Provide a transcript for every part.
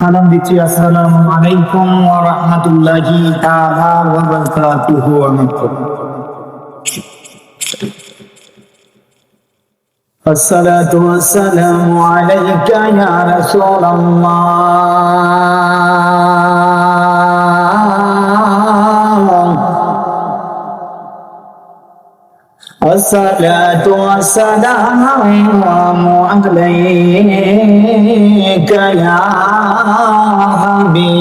সালাম দিচ্ছি, আসসালামু আলাইকুম ওয়া রাহমাতুল্লাহি তাআলা ওয়া বারাকাতুহু। আসসালাতু ওয়াসসালামু আলাইকা ইয়া রাসূলাল্লাহ। আসসালাতু ওয়াসসালামু আলাইকা ইয়া হাবিবাল্লাহ।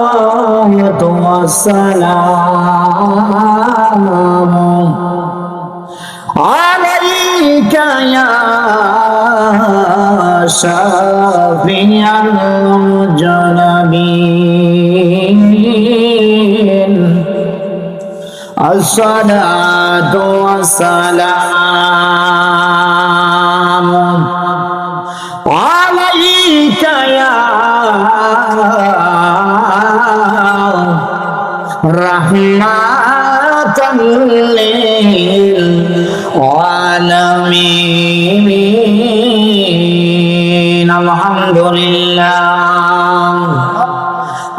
আসসালাতু ওয়াসসালামু আলাইকা ইয়া শাফিয়াল মুজনাবিন। আসসালাতু ওয়াসসালামু আলাইকা ইয়া রাহমাতাল লিল আলামিন।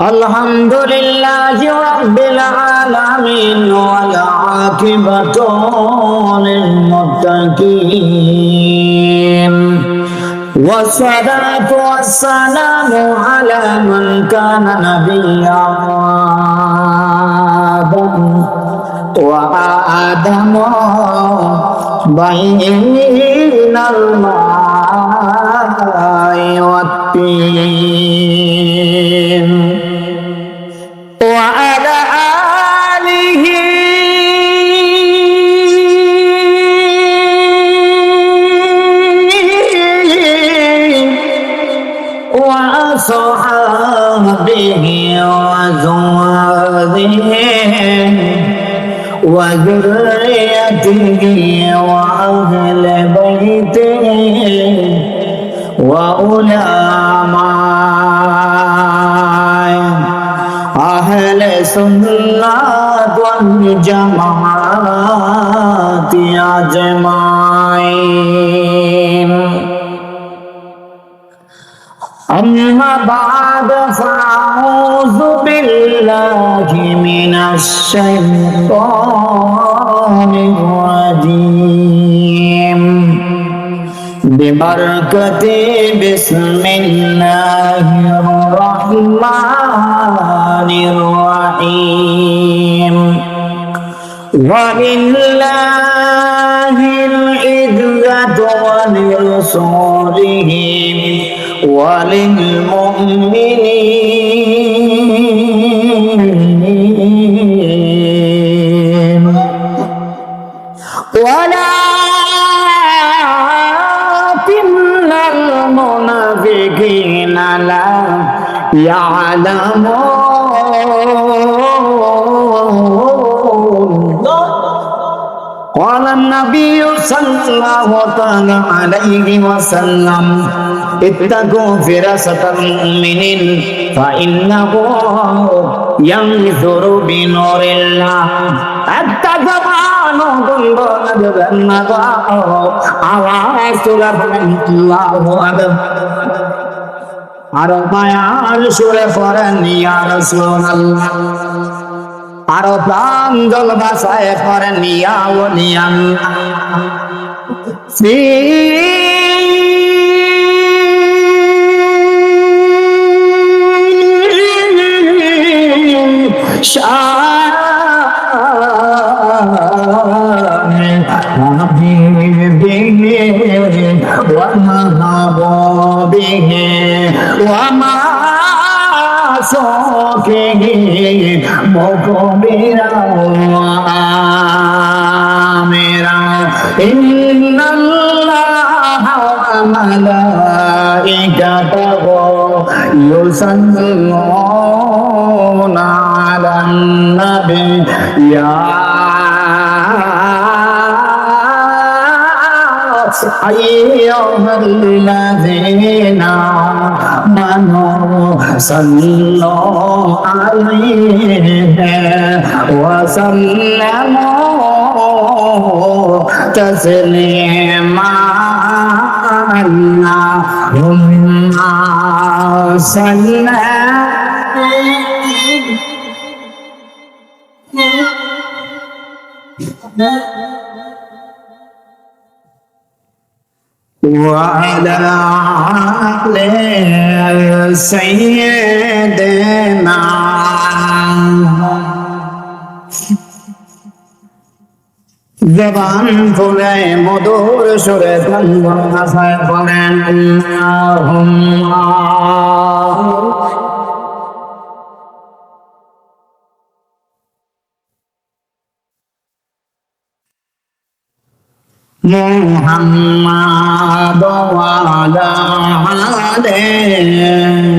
আলহামদুলিল্লাহি রাব্বিল আলামিন ওয়াল আকিবাতু লিল মুত্তাকিন। والصلاة والسلام على من كان نبيا وآدم بين الماء والطين وعلى آله وصحبه وزواجه وذريته وأهل بيته وعلماء أهل السنة والجماعة أجمعين. أما بعد فأعوذ بالله من الشيطان الرجيم ببركة بسم الله الرحمن الرحيم. ولله العزة ولرسوله وللمؤمنين ولكن المنافقين لا يعلمون. قال النبي صلى الله عليه وسلم اتقوا فراسة المؤمنين فإنه ينظر بنور الله حتى زمان আওয়াজ الله أكبر. আরো মায়ার সুরে পড়েন ইয়া রাসূলুল্লাহ, আরো প্রাণ জল ভাষায় পড়েন ইয়া ওলিয়াল্লাহ। ومحبوبه ومعصومه مكبرا وآمرا إن الله وملائكته يصلون على النبي يا أيها الذين آمنوا صلوا عليه وسلموا تسليما اللهم صل وعلى آل سيدنا জবান খুলে মধুর সুরে ভাষায় বলেন মুহাম্মাদ ওয়া আলা আলিহি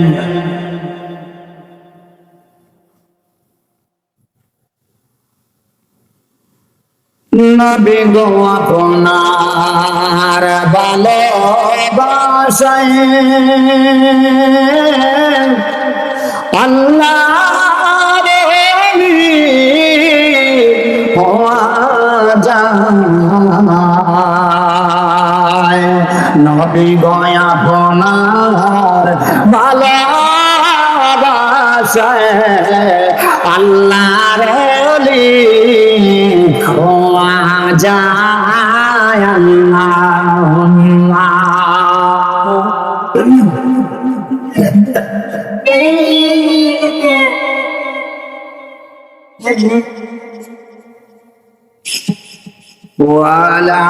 নবী গো আপনার ভালোবাসায় আল্লাহর ওলি হওয়া যায় নবী গো আপনার ভালোবাসায় আল্লাহর ওলি যায় আল্লাহুম্মা وعلى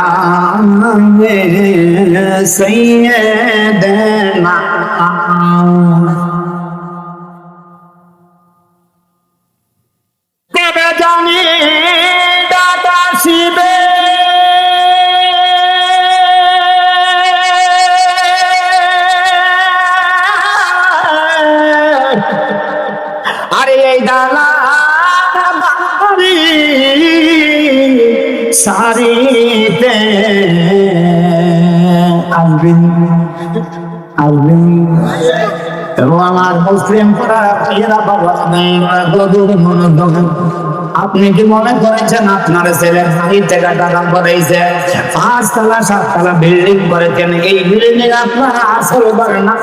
آل سيدنا কবে জানি দাদা শিবে আরে এই দালা বাড়ি সারিতে আসবেন এবং আমার মুসলিম আপনি কি মনে করেছেন আপনার ছেলে সাহিত্যে টাকা করেছে 5 তলা 7 তলা বিল্ডিং করেছেন এই বিল্ডিং আপনার আসল ঘর না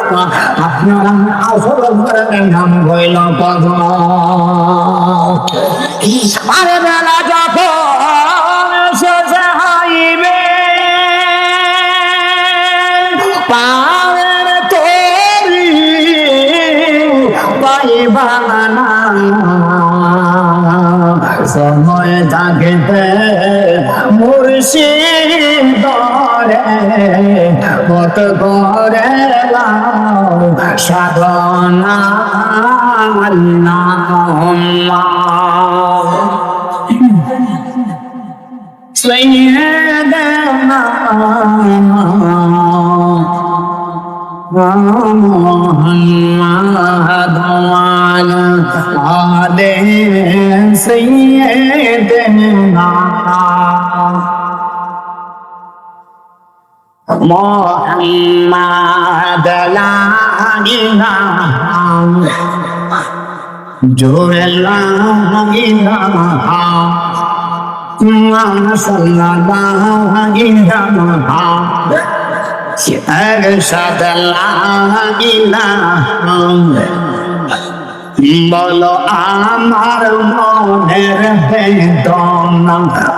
আপনার আসল ঘরের নাম হইল কদম আরে বেলা যখন শেষে হইবে পাওয়ার তরি পাইবানা সময় থাকিতে মুর্শিদ ধরে কত করে সাধনা আল্লাহুম্মা সাইয়্যিদানা محمد وعلى آل سيدنا محمد لا إله جو لا إله صلى الله عليه أرشد الله বলো আমার মনের বেদনা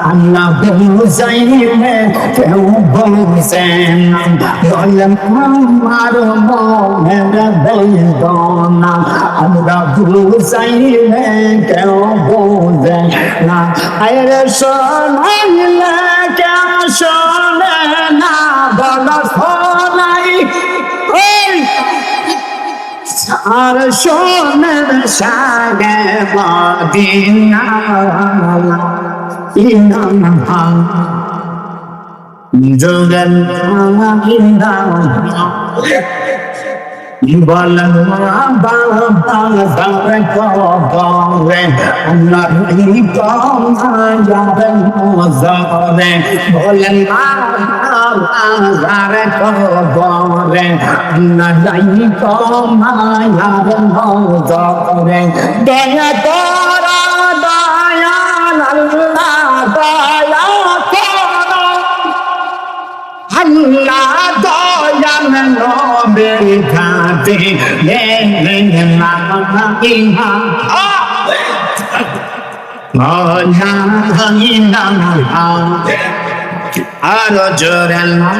আল্লাহ বুঝাইবে কেউ বুঝে না বলে আমার মনের বেদনা আল্লাহ বুঝাইবে কেউ বুঝে না আরে শোনাইলে কেউ শোনে না বলো শোনাই আর সোনার সাগে মদিনা ইনামা জগন ইনামা বলেন বাবা যাবে কবরে আল্লাহর কমা যাবে মজরে বলেন বাবা যাবে কবরে আল্লাহর কমা যাবে মজরে দয়া করো দয়াল আল্লাহ দয়া করো আল্লাহ দয়াল নবীর খাতে লা ইলাহা আরো জোরে লা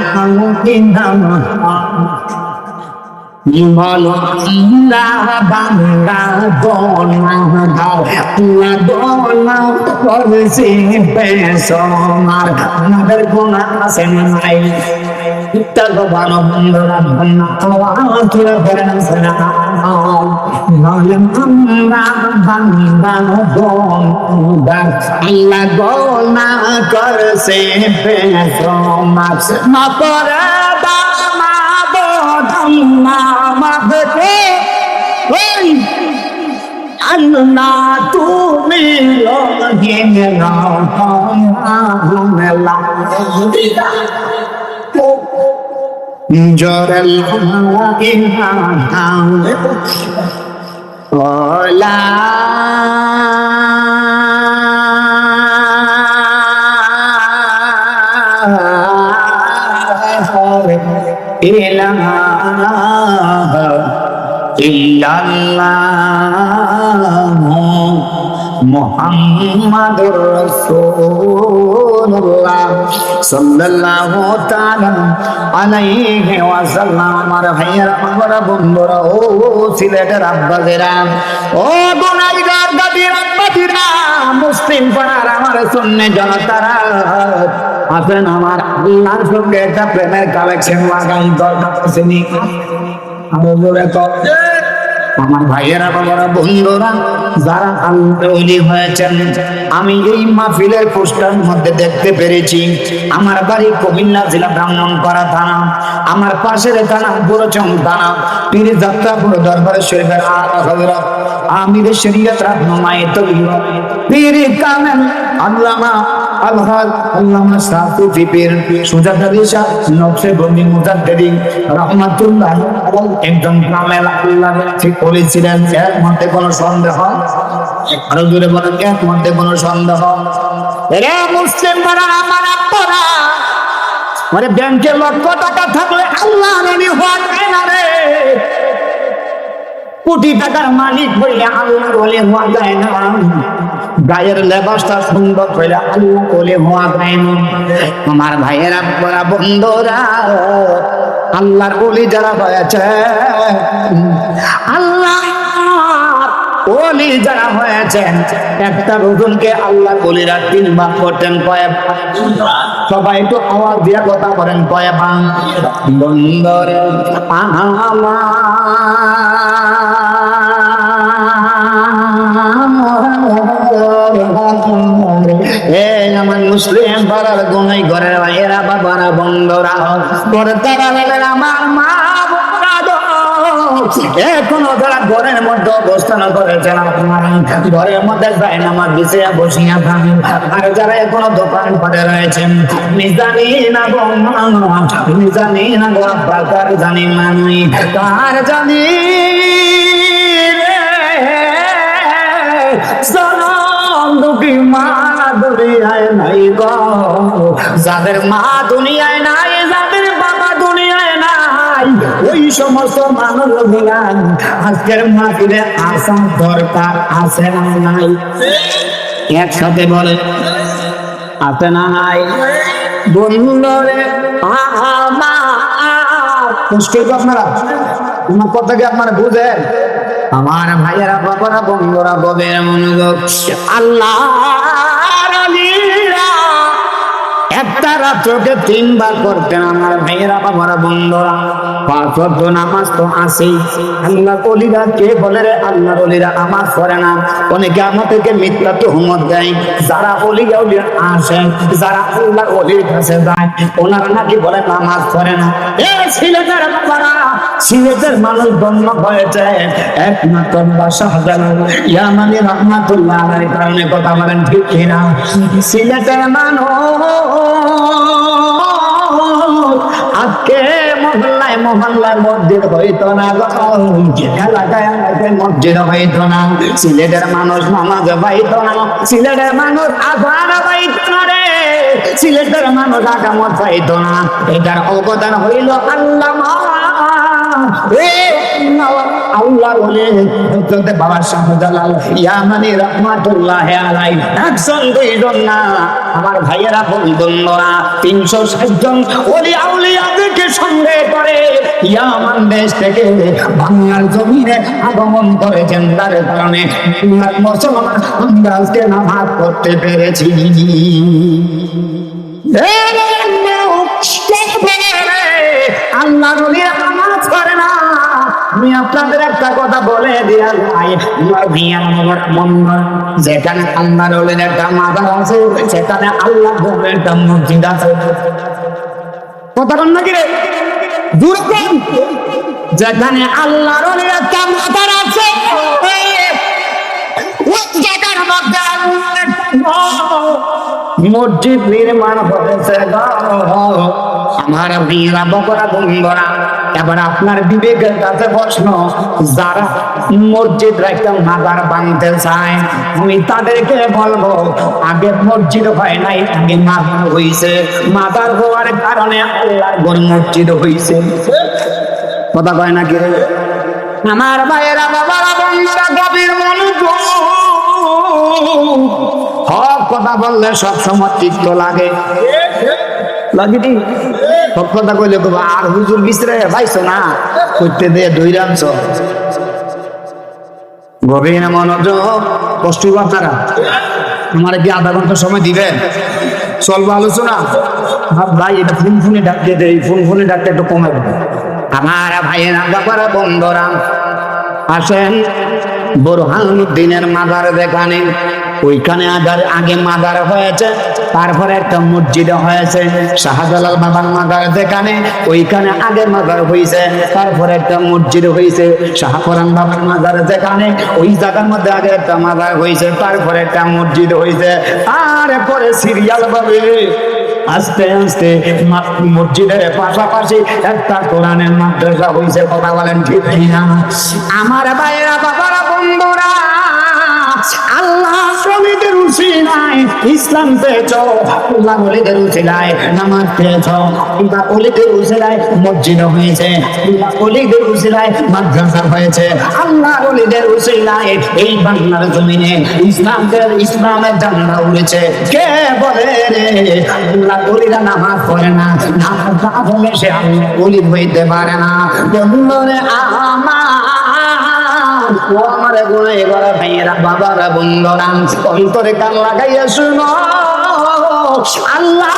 ইলাহা বলো আল্লাহ বান্দা গোনা দাও আল্লাহ গোনা করছে বেসমার আমাদের গোনা আছে নাই ইত্তার বানো বন্ধরা বন্না আওয়াজ করে করেন সালাম বলেন আমরা বান্দা গোনা আল্লাহ গোনা করছে বেসমার মা করে আল্লাহ তুমি জরল ওলা ইলাহা ইল্লাল্লাহ মুহাম্মাদুর রাসূলুল্লাহ সাল্লাল্লাহু তাআলা আলাইহি ওয়াসাল্লাম। আমার ভাইয়েরা আমার বন্ধুরা ও সিলেটের আব্বাজেরা ও গুনাহগার দাদির আব্বাজিরা মুসলিম পাড়ার আমার সুন্নি জনতারা আছেন আমার আল্লাহর সঙ্গে একটা প্রেমের কালেকশন লাগাই দরকার আছে নি আমার ভাইয়েরা বাবারা বন্ধুরা যারা আল্লাহওয়ালি হয়েছেন আমি এই মাহফিলের পোস্টার মধ্যে দেখতে পেরেছি। আমার বাড়ি কুমিল্লা জেলা ব্রাহ্মণপাড়া থানা, আমার পাশের থানা বুড়োচং থানা, পীর যাত্রাপুর দরবার শরীফের আলা হযরত আমির শরীয়ত রাহনুমায়ে তরিকত পীর কামেল আল্লামা আলহাজ আল্লামা সাফি পীর সুজাত আলী শাহ নকশে বন্দি মুজাদ্দিদিন রাহমাতুল্লাহ একদম কামেল আল্লাহ ঠিক বলেছিলেন। এর মধ্যে কোনো সন্দেহ আরো জোরে বলেন, এর মধ্যে কোনো সন্দেহ? এরা মুসলিম যারা আমার আপনারা মানে ব্যাংকে লক্ষ টাকা থাকলে আল্লাহ রানি হওয়া যায় না রে, কোটি টাকার মালিক হইলে আল্লাহ বলে হওয়া যায় না, গায়ের লেবাসটা সুন্দর হইলে আল্লাহ বলে হওয়া যায় না। আমার ভাইয়েরা বড় বন্ধুরা আল্লাহর ওলি যারা হয়েছে আল্লাহ ওলি যারা হয়েছেন একটা রসুলকে আল্লাহ ওলিরা 3 ভাগ করতেন কয়েক, সবাই একটু আওয়াজ দিয়ে কথা বলেন কয়েক ভাগ? বন্দরে আমার মুসলিম পাড়ার গুনাই ঘরের ভাইয়েরা বাবারা বন্ধুরা আমার মা এখনো যারা ঘরের মধ্যে অবস্থান করেছেন আপনারা ঘরের মধ্যে যায় না আমার বিছে বসিয়া থাকেন, আর যারা এখনো দোকান পাটে রয়েছেন আমি জানি না গো আমি জানি না গো আপনার জানি মানুষ কার জানি দুটি মা দুনিয়ায় নাই গো, যাদের মা দুনিয়ায় নাই, যাদের বাবা দুনিয়ায় নাই, ওই সমস্ত মানুষ গুলান আজকের মাটিতে আসা দরকার আছে না নাই? একসাথে বলে আছে না নাই? বন্ধুরে আপনারা আমার কথা কি আপনারা বুঝেন? আমার ভাইয়েরা বাবারা বন্ধুরা গভীর মনোযোগ, আল্লাহ একটা একটা রাত্রকে 3 বার করতেন আমার ভাইয়েরা বাবারা বন্ধুরা। 5 ওয়াক্ত নামাজ তো আছেই। আল্লাহর ওলিরা কে বলে রে আল্লাহর ওলিরা নামাজ পড়ে না? অনেকে আমাদেরকে মিথ্যা তুহমত দেয়। যারা ওলিরা আসেন, যারা আল্লাহর ওলির কাছে যায়, ওনারা নাকি বলে নামাজ পড়ে না। এ সিলেটের বাবারা, সিলেটের মানুষ জন্ম হয়েছে একমাত্র শাহজালাল ইয়ামানি রহমাতুল্লাহ আলাইহির কারণে। কথা বলেন ঠিক কিনা? সিলেটের মানুষ আজকে মহল্লায় মহল্লায় মসজিদ হইতো না, এলাকায় এলাকায় মসজিদ হইতো না। সিলেটের মানুষ নামাজ পাইতো না, সিলেটের মানুষ আযান পাইতো না রে, সিলেটের মানুষ আকামত পাইতো না। এটার অবদান হইল আল্লামা আল্লাহ বলে বাবা শাহজালাল ইয়ামানি রহমাতুল্লাহ আলাইহি। একজন দুইজন না আমার ভাইয়েরা বন্ধুরা, 360 জন ওলি আউলিয়াদেরকে সঙ্গে করে ইয়ামান দেশ থেকে বাংলার জমিনে আগমন করেছেন। তার কারণে মুসলমান আমরা আজকে নামাজ পড়তে পেরেছি। আল্লাহর ওলিরা নামাজ পড়ে না। আমি আপনাদের একটা কথা বলে দিয়া যাই, যেখানে আল্লাহর ওলির একটা মাজার আছে, সেখানে আল্লাহ একটা মসজিদ আছে। কথা বল নাকি রে? যেখানে আল্লাহর ওলির একটা মাজার আছে, মসজিদ নির্মাণ হয়েছে। আমার বীরা বকরা বন্ধুরা, এবার আপনার বিবেকের কাছে প্রশ্ন, যারা মসজিদ একটা মাজার বানাতে চায়, আমি তাদেরকে বলবো আগে মসজিদ হয় নাই, আগে মাজার হইছে। মাজার হওয়ার কারণে আল্লাহর ঘর মসজিদ হইছে। কথা কয় নাকি রে? আমার ভাইয়েরা বাবারা বন্ধুরা, গভীর মনোযোগ। হক কথা বললে সবসময় চিত্ত লাগে, লাগেনি? হক কথা কইলে আর হুজুর বিছরে পাইছো না করতে দে দুই রামছ। গভীর মনোযোগ। কষ্ট আপনারা আমার কি আধা ঘন্টা সময় দিবেন? চলবো আলোচনা? ভাই এটা ফোনে ডাকতে দেয়, ফোনে ডাকতে একটু কমে দেবে। আমার ভাইয়েরা বাবারা বন্ধুরা, আসেন বুরহানুদ্দিনের মাজার যেখানে, ওইখানে আগে মাজার হয়েছে, তারপরে একটা মসজিদ হয়েছে। শাহজালাল বাবার মাজার যেখানে, ওইখানে আগে মাজার হয়েছে, তারপরে একটা মসজিদ হয়েছে। শাহপরান বাবার মাজার যেখানে, ওই জায়গার মধ্যে আগে একটা মাজার হয়েছে, তারপরে একটা মসজিদ হয়েছে। তারপরে সিরিয়াল ভাবে আস্তে আস্তে মসজিদের পাশাপাশি একটা কোরআনের মাদ্রাসা হয়েছে। কথা বলেন ঠিক না? আমার ভাইয়েরা বাবারা বন্ধুরা, আল্লাহ ওলিদের উসিলায় ইসলাম পেয়েছ, আল্লাহ ওলিদের উসিলায় নামাজ পেয়েছ, আল্লাহ ওলিদের উসিলায় মসজিদ হয়েছে, আল্লাহ ওলিদের উসিলায় মাদ্রাসা হয়েছে, আল্লাহ ওলিদের উসিলায় এই বাংলার জমিনে ইসলামের জান্নাত উড়েছে। কে বলে রে আল্লাহ ওলিরা নামাজ পড়ে না? নামাজ না পড়লে সে আল্লাহ ওলি হইতে পারে না। বন্ধুরে আমার গুণে গড়া ভাইয়েরা বাবারা বন্ধুরা, অন্তরে কান লাগাইয়া শুনো। আল্লাহ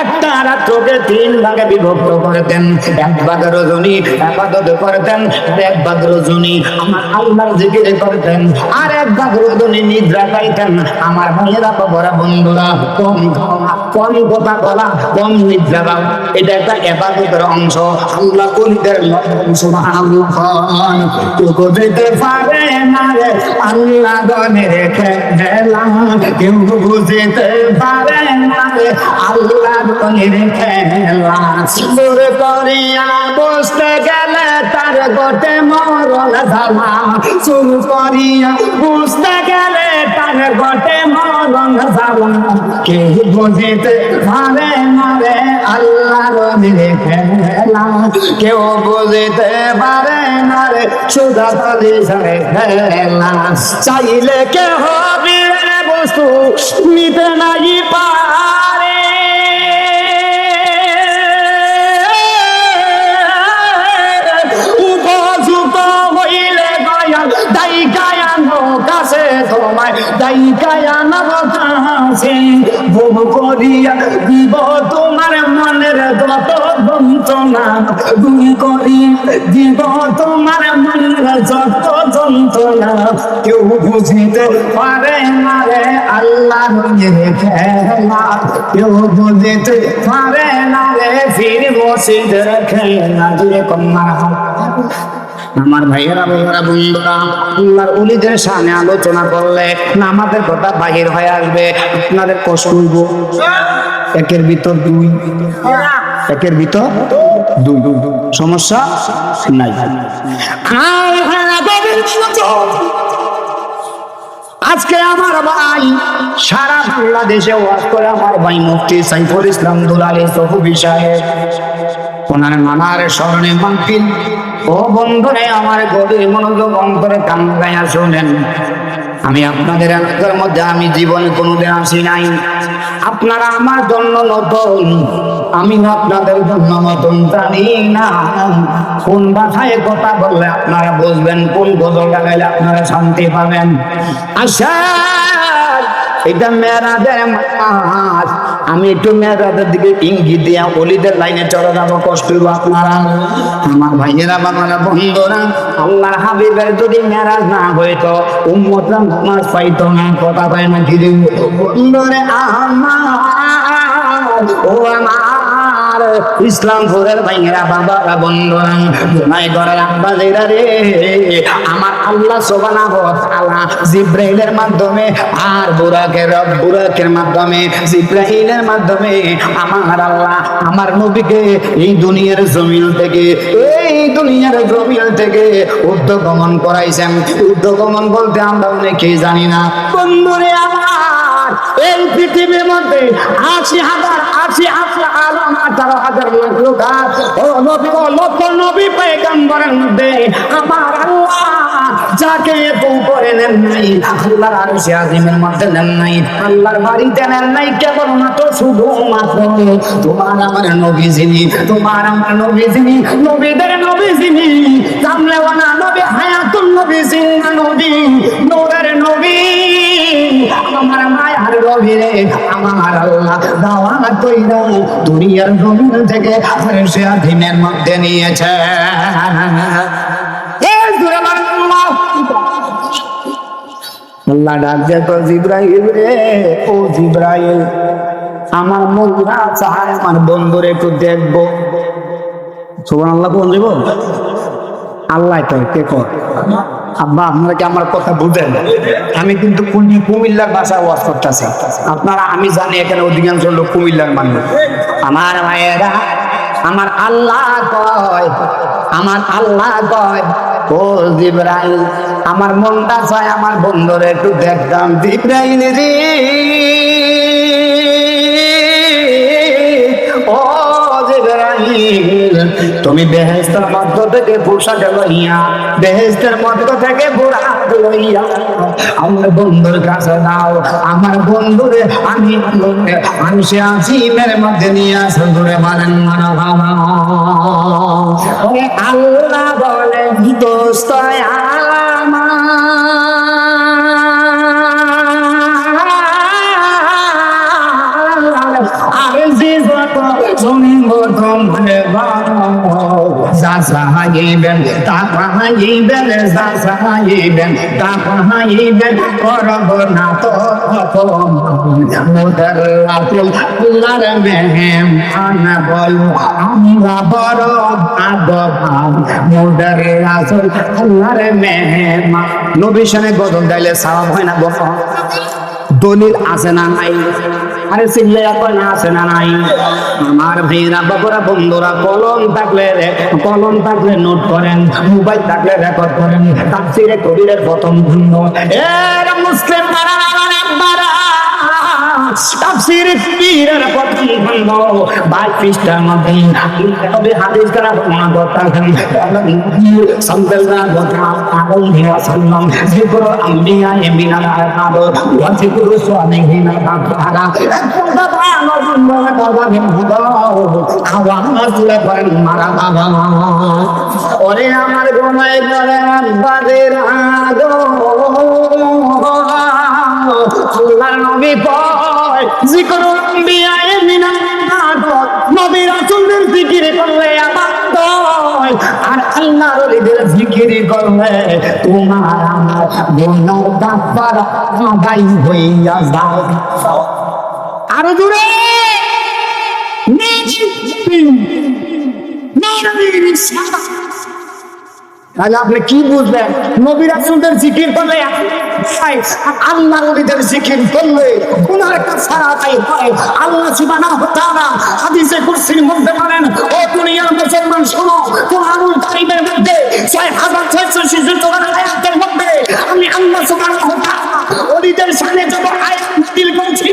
একটা রাত্রকে 3 ভাগে বিভক্ত করতেন। 1 ভাগ রজনী ইবাদত করতেন, আর 1 ভাগ রজনী আমার আল্লাহর জিকির করতেন, আর 1 ভাগ রজনী নিদ্রা পাইতেন। আমার ভাইয়েরা বাবারা বন্ধুরা, কম খাওয়া, কম কথা বলা, কম নিদ্রা পাওয়া, এটা একটা ইবাদতের অংশ। আল্লাহ ওলিদের সুবহানাল্লাহ কেউ যেতে পারে না রে আল্লাহ গনে রেখে গেলাম, কেউ বুঝতে পারে না রে আল্লাহ গনে রেখে গেলাম। সুর করিয়া বসতে গেলে তার গোটে মরণ জ্বালা, সুর করিয়া বুঝতে গেলে তার গোটে মরণ জ্বালা, কেউ বুঝতে পারে না রে আল্লাহ গনে রেখে গেলাম, কেউ বুঝতে পারে না রে সুদা তালি খেলা। চাইলে কে হবে বস্তু নিতে নাই পারে, উপযুক্ত হইলে গয়া দায়ী গায়ানো কাছে তোমায়, দায়ী গায়ানো আছে ভোগ করিয়া দিব তোমার মনের যত যন্ত্রণা, দূর করিয়া দিব তোমার মনের যত যন্ত্রণা। কেউ বুঝিতে পারে না রে আল্লাহর খেলা, কেউ বুঝিতে পারে না রে ফির মসজিদের খেলা। যেরকম আমার ভাইয়েরা বন্ধুরা বন্ধুরা, আল্লাহর ওলিদের সামনে আলোচনা করলে নামাজের কথা বাহির হয়ে আসবে, আপনাদের কষ্ট হইব। একের ভিতর দুই, একের ভিতর দুই, সমস্যা নাই। আজকে আমার ভাই সারা বাংলাদেশে ওয়াজ করে আমার ভাই মুফতি সাইফুল ইসলাম দুলালী সফি সাহেব, ওনার নানার স্মরণে মাহফিল। ও বন্ধুরে আমার গভীর মনোযোগ অন্তরে কান লাগাইয়া শুনেন। আমি আপনাদের এলাকার মধ্যে আমি জীবনে কোনোদিন আসি নাই, আপনারা আমার জন্য নতুন, আমি আপনাদের জন্য নতুন। জানি না কোন ভাষায় কথা বললে আপনারা বুঝবেন, কোন গজলটা গাইলে আপনারা শান্তি পাবেন। আচ্ছা, এটা মেরাজের মাস, আমি একটু মেরাজের দিকে ইঙ্গিত দিয়া ওলিদের লাইনে চলে যাবো, কষ্ট হইব আপনারা। আমার ভাইয়েরা বাবারা বন্ধুরা, আল্লাহর হাবিবের যদি মেরাজ না হইতো উম্মতরা নামাজ পাইতো না। কথা কয় না কি বন্ধুরে আমার, ও আমার ইসলামপুরের ভাইয়েরা বাবারা বন্ধুরা, নাই ঘরের আব্বাজিরা রে, আমার আল্লাহ সুবহানাহু ওয়া তাআলা জিবরাইলের মাধ্যমে আর বুরাকের মাধ্যমে, জিবরাইলের মাধ্যমে আমার আল্লাহ আমার নবীকে এই দুনিয়ার জমিন থেকে ঊর্ধ্বগমন করাইছেন। ঊর্ধ্বগমন বলতে আমরা অনেকেই জানি না বন্ধুরে আমার। এই পৃথিবীর মধ্যে ৮০,০০০ আলম, ১৮,০০০ লক্ষ নবী পয়গম্বরের মধ্যে আমার আল্লাহ যাকে এত করে নেন নাই, আল্লাহর আরশে আজিমের মধ্যে নেন নাই, আল্লাহর বাড়িতে নেন নাই, কেবলমাত্র শুধুমাত্র তোমার আমার নবী যিনি, তোমার আমার নবী যিনি, নবীদের নবী যিনি, কামলেওয়ালা নবী, হায়াতুল নবী, জিন্দা নবী, নূরের নবী, আমার মায়ার নবী রে, আমার আল্লাহ দাওয়াত কইরা দুনিয়ার জমিন থেকে আরশে আজিমের মধ্যে নিয়েছে। আল্লাহ ডাক দেয় তো জিবরাইল রে, ও জিবরাইল, আমার মনটা চায় আমার বন্ধুরে একটু দেখবো। সুবহানাল্লাহ কোন দিব আল্লাহ কয়, কে কয়? আব্বা আপনারা কি আমার কথা বুঝেন? আমি কিন্তু কুমিল্লার ভাষায় ওয়াজ করতেছি, আপনারা আমি জানি এখানে অধিকাংশ লোক কুমিল্লার মানুষ। আমার ভাইয়েরা, আমার আল্লাহ কয়, আমার আল্লাহ কয়, ও জিবরাইল, আমার মনটা চায় আমার বন্ধুরে একটু দেখতাম। জিবরাইল রে, ও জিবরাইল, তুমি বেহেশতের মধ্য থেকে পোশাক লইয়া, বেহেশতের মধ্য থেকে বুরাক লইয়া আমার বন্ধুর কাছে দাও। আমার বন্ধুরে আমি আরশে আজিমের মধ্যে নিয়ে আসো। ধরে বলেন মারহাবা। ওরে আল্লাহ বলে দোস্ত আমার, আরে যে যত জমিন গঠন যা চাইবেন তা পাইবেন, যা চাইবেন তা পাইবেন, করব না তো মোদের আল্লাহর মেহমান বলো আমরা বড় ভাগ্যবান, মোদের রাসূল আল্লাহর মেহমান। নবী শানে গজল গাইলে সওয়াব হয় না? বলো দলিল আছে না নাই? আরে চিল্লে এখন আছে না নাই? আমার ভাইরা বাবারা বন্ধুরা, কলম থাকলে নোট করেন, মোবাইল থাকলে রেকর্ড করেন। তাফসীরে কবিরের প্রথম খণ্ড, এর মুসলিম মারা আব্বারা, তাফসীরে কবিরের প্রথম খণ্ড 22 পৃষ্ঠার মধ্যে তবে হাদিস করা প্রমাণ করতেছেন। সাল্লাল্লাহু আলাইহি ওয়াসাল্লাম যিকরুল আম্বিয়া মিনাল আয়াত ওয়া যিকরুল সালিহিন তাআলা। ওরে আমার ঘুমায় ঘরে আব্বাদের আদর, আল্লাহর নবী হয় জিকরুল আম্বিয়ায়ে মিনাল ইবাদত, নবী রাসূলদের জিকির করলে ইবাদত হয়, আর আল্লাহর ওলিদের জিকির করলে তোমার আমার গুনাহ কাফারা আদায় হইয়া যায়। আরো জোরে তাহলে আপনি কি বুঝলেন? নবী রাসূলদের জিকির করলে আল্লাহর ওলিদের জিকির করলে গুনাহ কাফারা আদায় হয়। আল্লাহ সুবহানাহু ওয়া তাআলা হাদিসে কুরসির মধ্যে বলেন, ও দুনিয়ার মুসলমান শোনো, কুরআনুল কারীমের মধ্যে 6666 আয়াতের মধ্যে আমি আল্লাহ সুবহানাহু ওয়া তাআলা ওলিদের সামনে যত আয়াত নাযিল করেছি,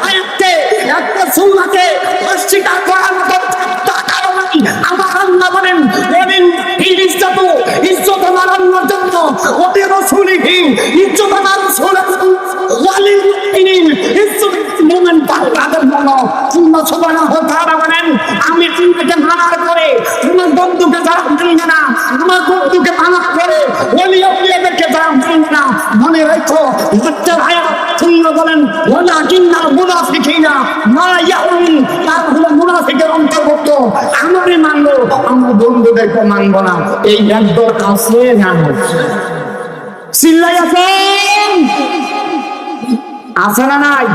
আয়াতে একটা সূরাতে অস্বীকার করার মতো কারণ নাই। আমার আল্লাহ বলেন, ইজ্জত আমার আল্লাহর জন্য, ওদের রাসূলিহি ইজ্জত আমার রাসূলের ওয়ালিল মুমিনিন ইজ্জত মুমিন বান্দাদের জন্য। আল্লাহ সুবহানাহু ওয়া তাআলা বলেন, আমি তোমাকে মানার করে তোমার বন্ধুকে যারা মানবে না, আমার বন্ধুকে মানার করে ওলি আউলিয়াদেরকে যারা মানবে না, মনে রাখো একটা আয়াত আল্লাহ বলেন, ওয়ালাকিন্নাল মুনাফিকিনা মা ইয়াউন, তারা হলো মুনাফিকের অন্তর্ভুক্ত। আমারে মানলো, আমার বন্ধুদেরকে মানবো না, এই একদর কাছে জানো চিল্লাই আছে না নাই?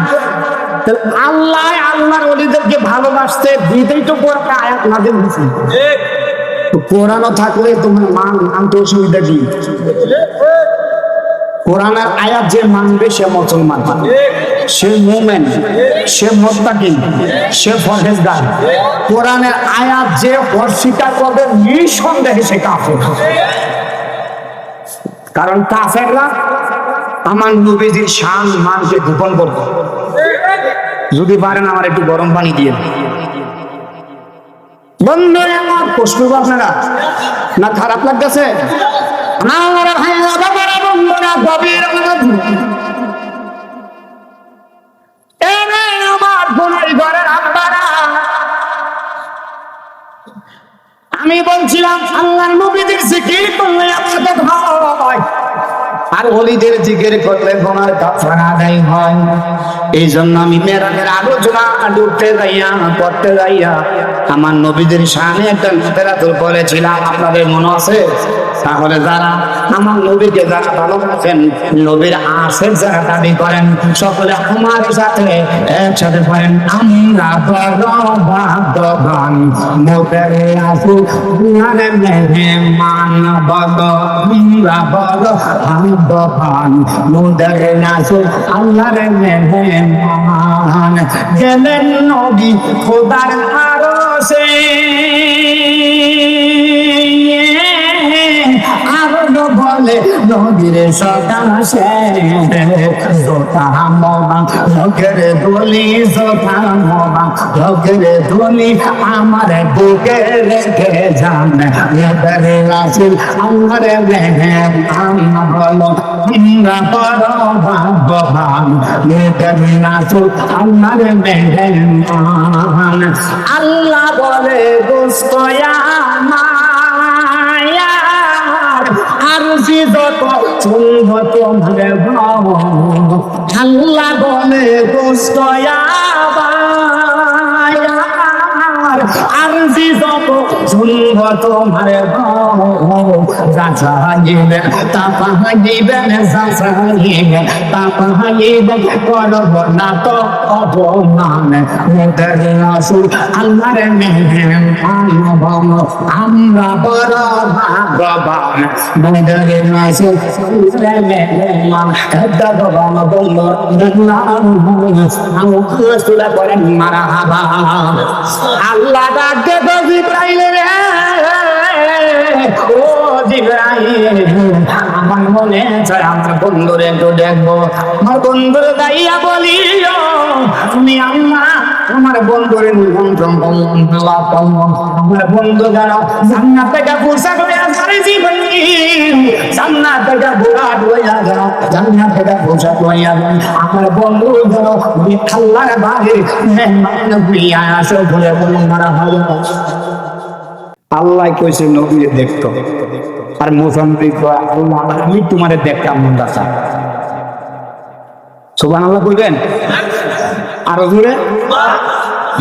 আল্লাহ আল্লাহর ওলিদেরকে ভালোবাসতে দিতেই তো কোরআনে আয়াত নাযিল হয়েছে। কোরআনও থাকলে তোমার মানতে অসুবিধা কি? কোরআনের আয়াত যে মানবে সে মুসলমান, সে মুমিন, সে মুত্তাকি, সে পরহেজগার। কোরআনের আয়াত যে অস্বীকার করবে নিঃসন্দেহে সে কাফের। কারণ কাফেররা আমার নবীজির শান মানকে গোপন করবে। যদি পারেন আমার একটু গরম পানি দিয়ে বন্ধুরা, আমার প্রশ্ন আপনারা না খারাপ লাগতেছে? আমার ভাইরা বাবারা বন্ধুরা গভীর আমার বোনের ঘরের আব্বারা, আমি বলছিলাম আল্লাহর নবীদের জিকির করলে আপনাদের হয়, আর ওলিদের জিকির করলে গুনাহ কাফারা আদায় হয়। এই জন্য আমি মেরাজের আলোচনা করতে যাইয়া করতে যাইয়া আমার নবীদের শানে একটা তেরাতুল করেছিলাম, আপনাদের মনে আছে? তাহলে যারা আমার নবীকে যারা ভালোবাসেন, নবীর আশেক যারা দাবি করেন, সকলে আমার সাথে একসাথে করেন, আমরা বড় ভাগ্যবান মোদের রাসূল আল্লাহর মেহমান, বড় আমরা বড় ভাগ্যবান মোদের রাসূল আল্লাহর মেহমান। গেলেন নবী খোদার আরশে, আরো বলে নবীর সকাশে, জোতা মোবা লোকের দলি, জোতা মোবা লোকের দলি, আমার বুকে রেখে যান মোদের রাসূল আল্লাহর মেহমান। বলো আমরা বড় ভাগ্যবান মোদের রাসূল আল্লাহর মেহমান। আল্লাহ বলে দোস্ত আর যত চুম্ব তোমার আল্লাহ বলে দোস্ত আর যত চুম্ব তোমার যাচাইবেন তা পাইবেন, যাচাইবেন তা পাইবেন, করব না তো অপমান মোদের রাসূল আল্লাহর মেহমান। আমরা বড় ভাগ্যবান মোদের রাসূল আল্লাহর মেহমান। একটা ভগবান বলল রাসূল করেন মারহাবা। আল্লাহ ডাকে তো জিবরাইল রে, ও জিবরাইল আমার মনে চায় আমার বন্ধুরে একটু দেখবো। আমার বন্ধুরে দাইয়া বলিও তুমি আল্লাহ আমার বন্ধুরে নিমন্ত্রণ আমার বন্ধু যেন জান্নাত থেকে পোশাক হয়ে আসে, জান্নাত থেকে বুড়াট হইয়া যাও, জান্নাত থেকে পোশাক হইয়া যাও। আমার বন্ধু যেন আল্লাহর বাড়ি মেহমান হইয়া আসো বলে বলুন মারা ভালো। আল্লাহ কইছে নবীরে দেখতো, আর মুসানবী কয় আল্লাহ আমি তোমারে দেখতাম মন রাখা। সুবহানাল্লাহ কইবেন? আরো জোরে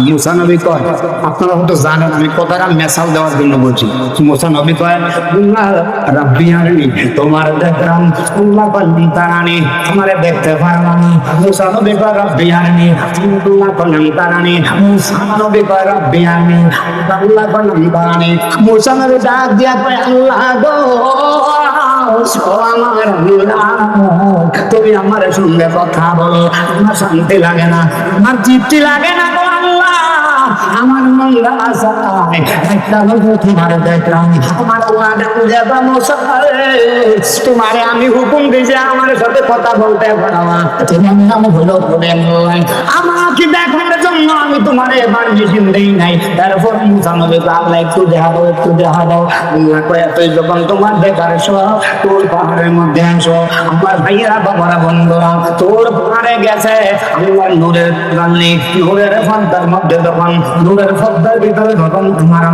মুসা নবী কয়, আপনারা হয়তো জানেন আমি কথাটা মেসাল দেওয়ার জন্য বলছি। মুসা নবী কয়, রাব্বি আরনি, তোমার দেখলাম আল্লাহ পাল্লি তারানি, আমারে দেখতে পারলাম না। মুসা নবী কয়, রাব্বি আরনি, আল্লাহ পাল্লি তারানি। মুসা নবী কয়, রাব্বি আরনি, আল্লাহ পাল্লি তারানি। মুসা নবী ডাক দিয়া কয়, আল্লাহ গো ও আমার আল্লাহ, তুমি আমার সঙ্গে কথা বলো, আমার শান্তি লাগে না, আমার তৃপ্তি লাগে না গো আল্লাহ, আমার মন চায় একটা লোক তোমার দেখলাম, আমার ওয়াদা তোমারে আমি হুকুম দিয়েছি আমার সাথে কথা বলতে পারবা, তুমি আমি হলো আমাকে দেখার জন্য আমি তোমার পারমিশন দেই নাই। তারপর মুসা নবী আল্লাহ একটু দেখাবো, একটু দেখাবো। আল্লাহ কয়, তুই যখন তোমার দেখার শখ তোর পাহাড়ের মধ্যে আসো, আমার ভাইয়েরা বাবারা বন্ধুরা তোর পাহাড়ে গেছে আমার নূরের গালি, নূরের পর্দার মধ্যে যখন নূরের পর্দার ভিতরে যখন তোমার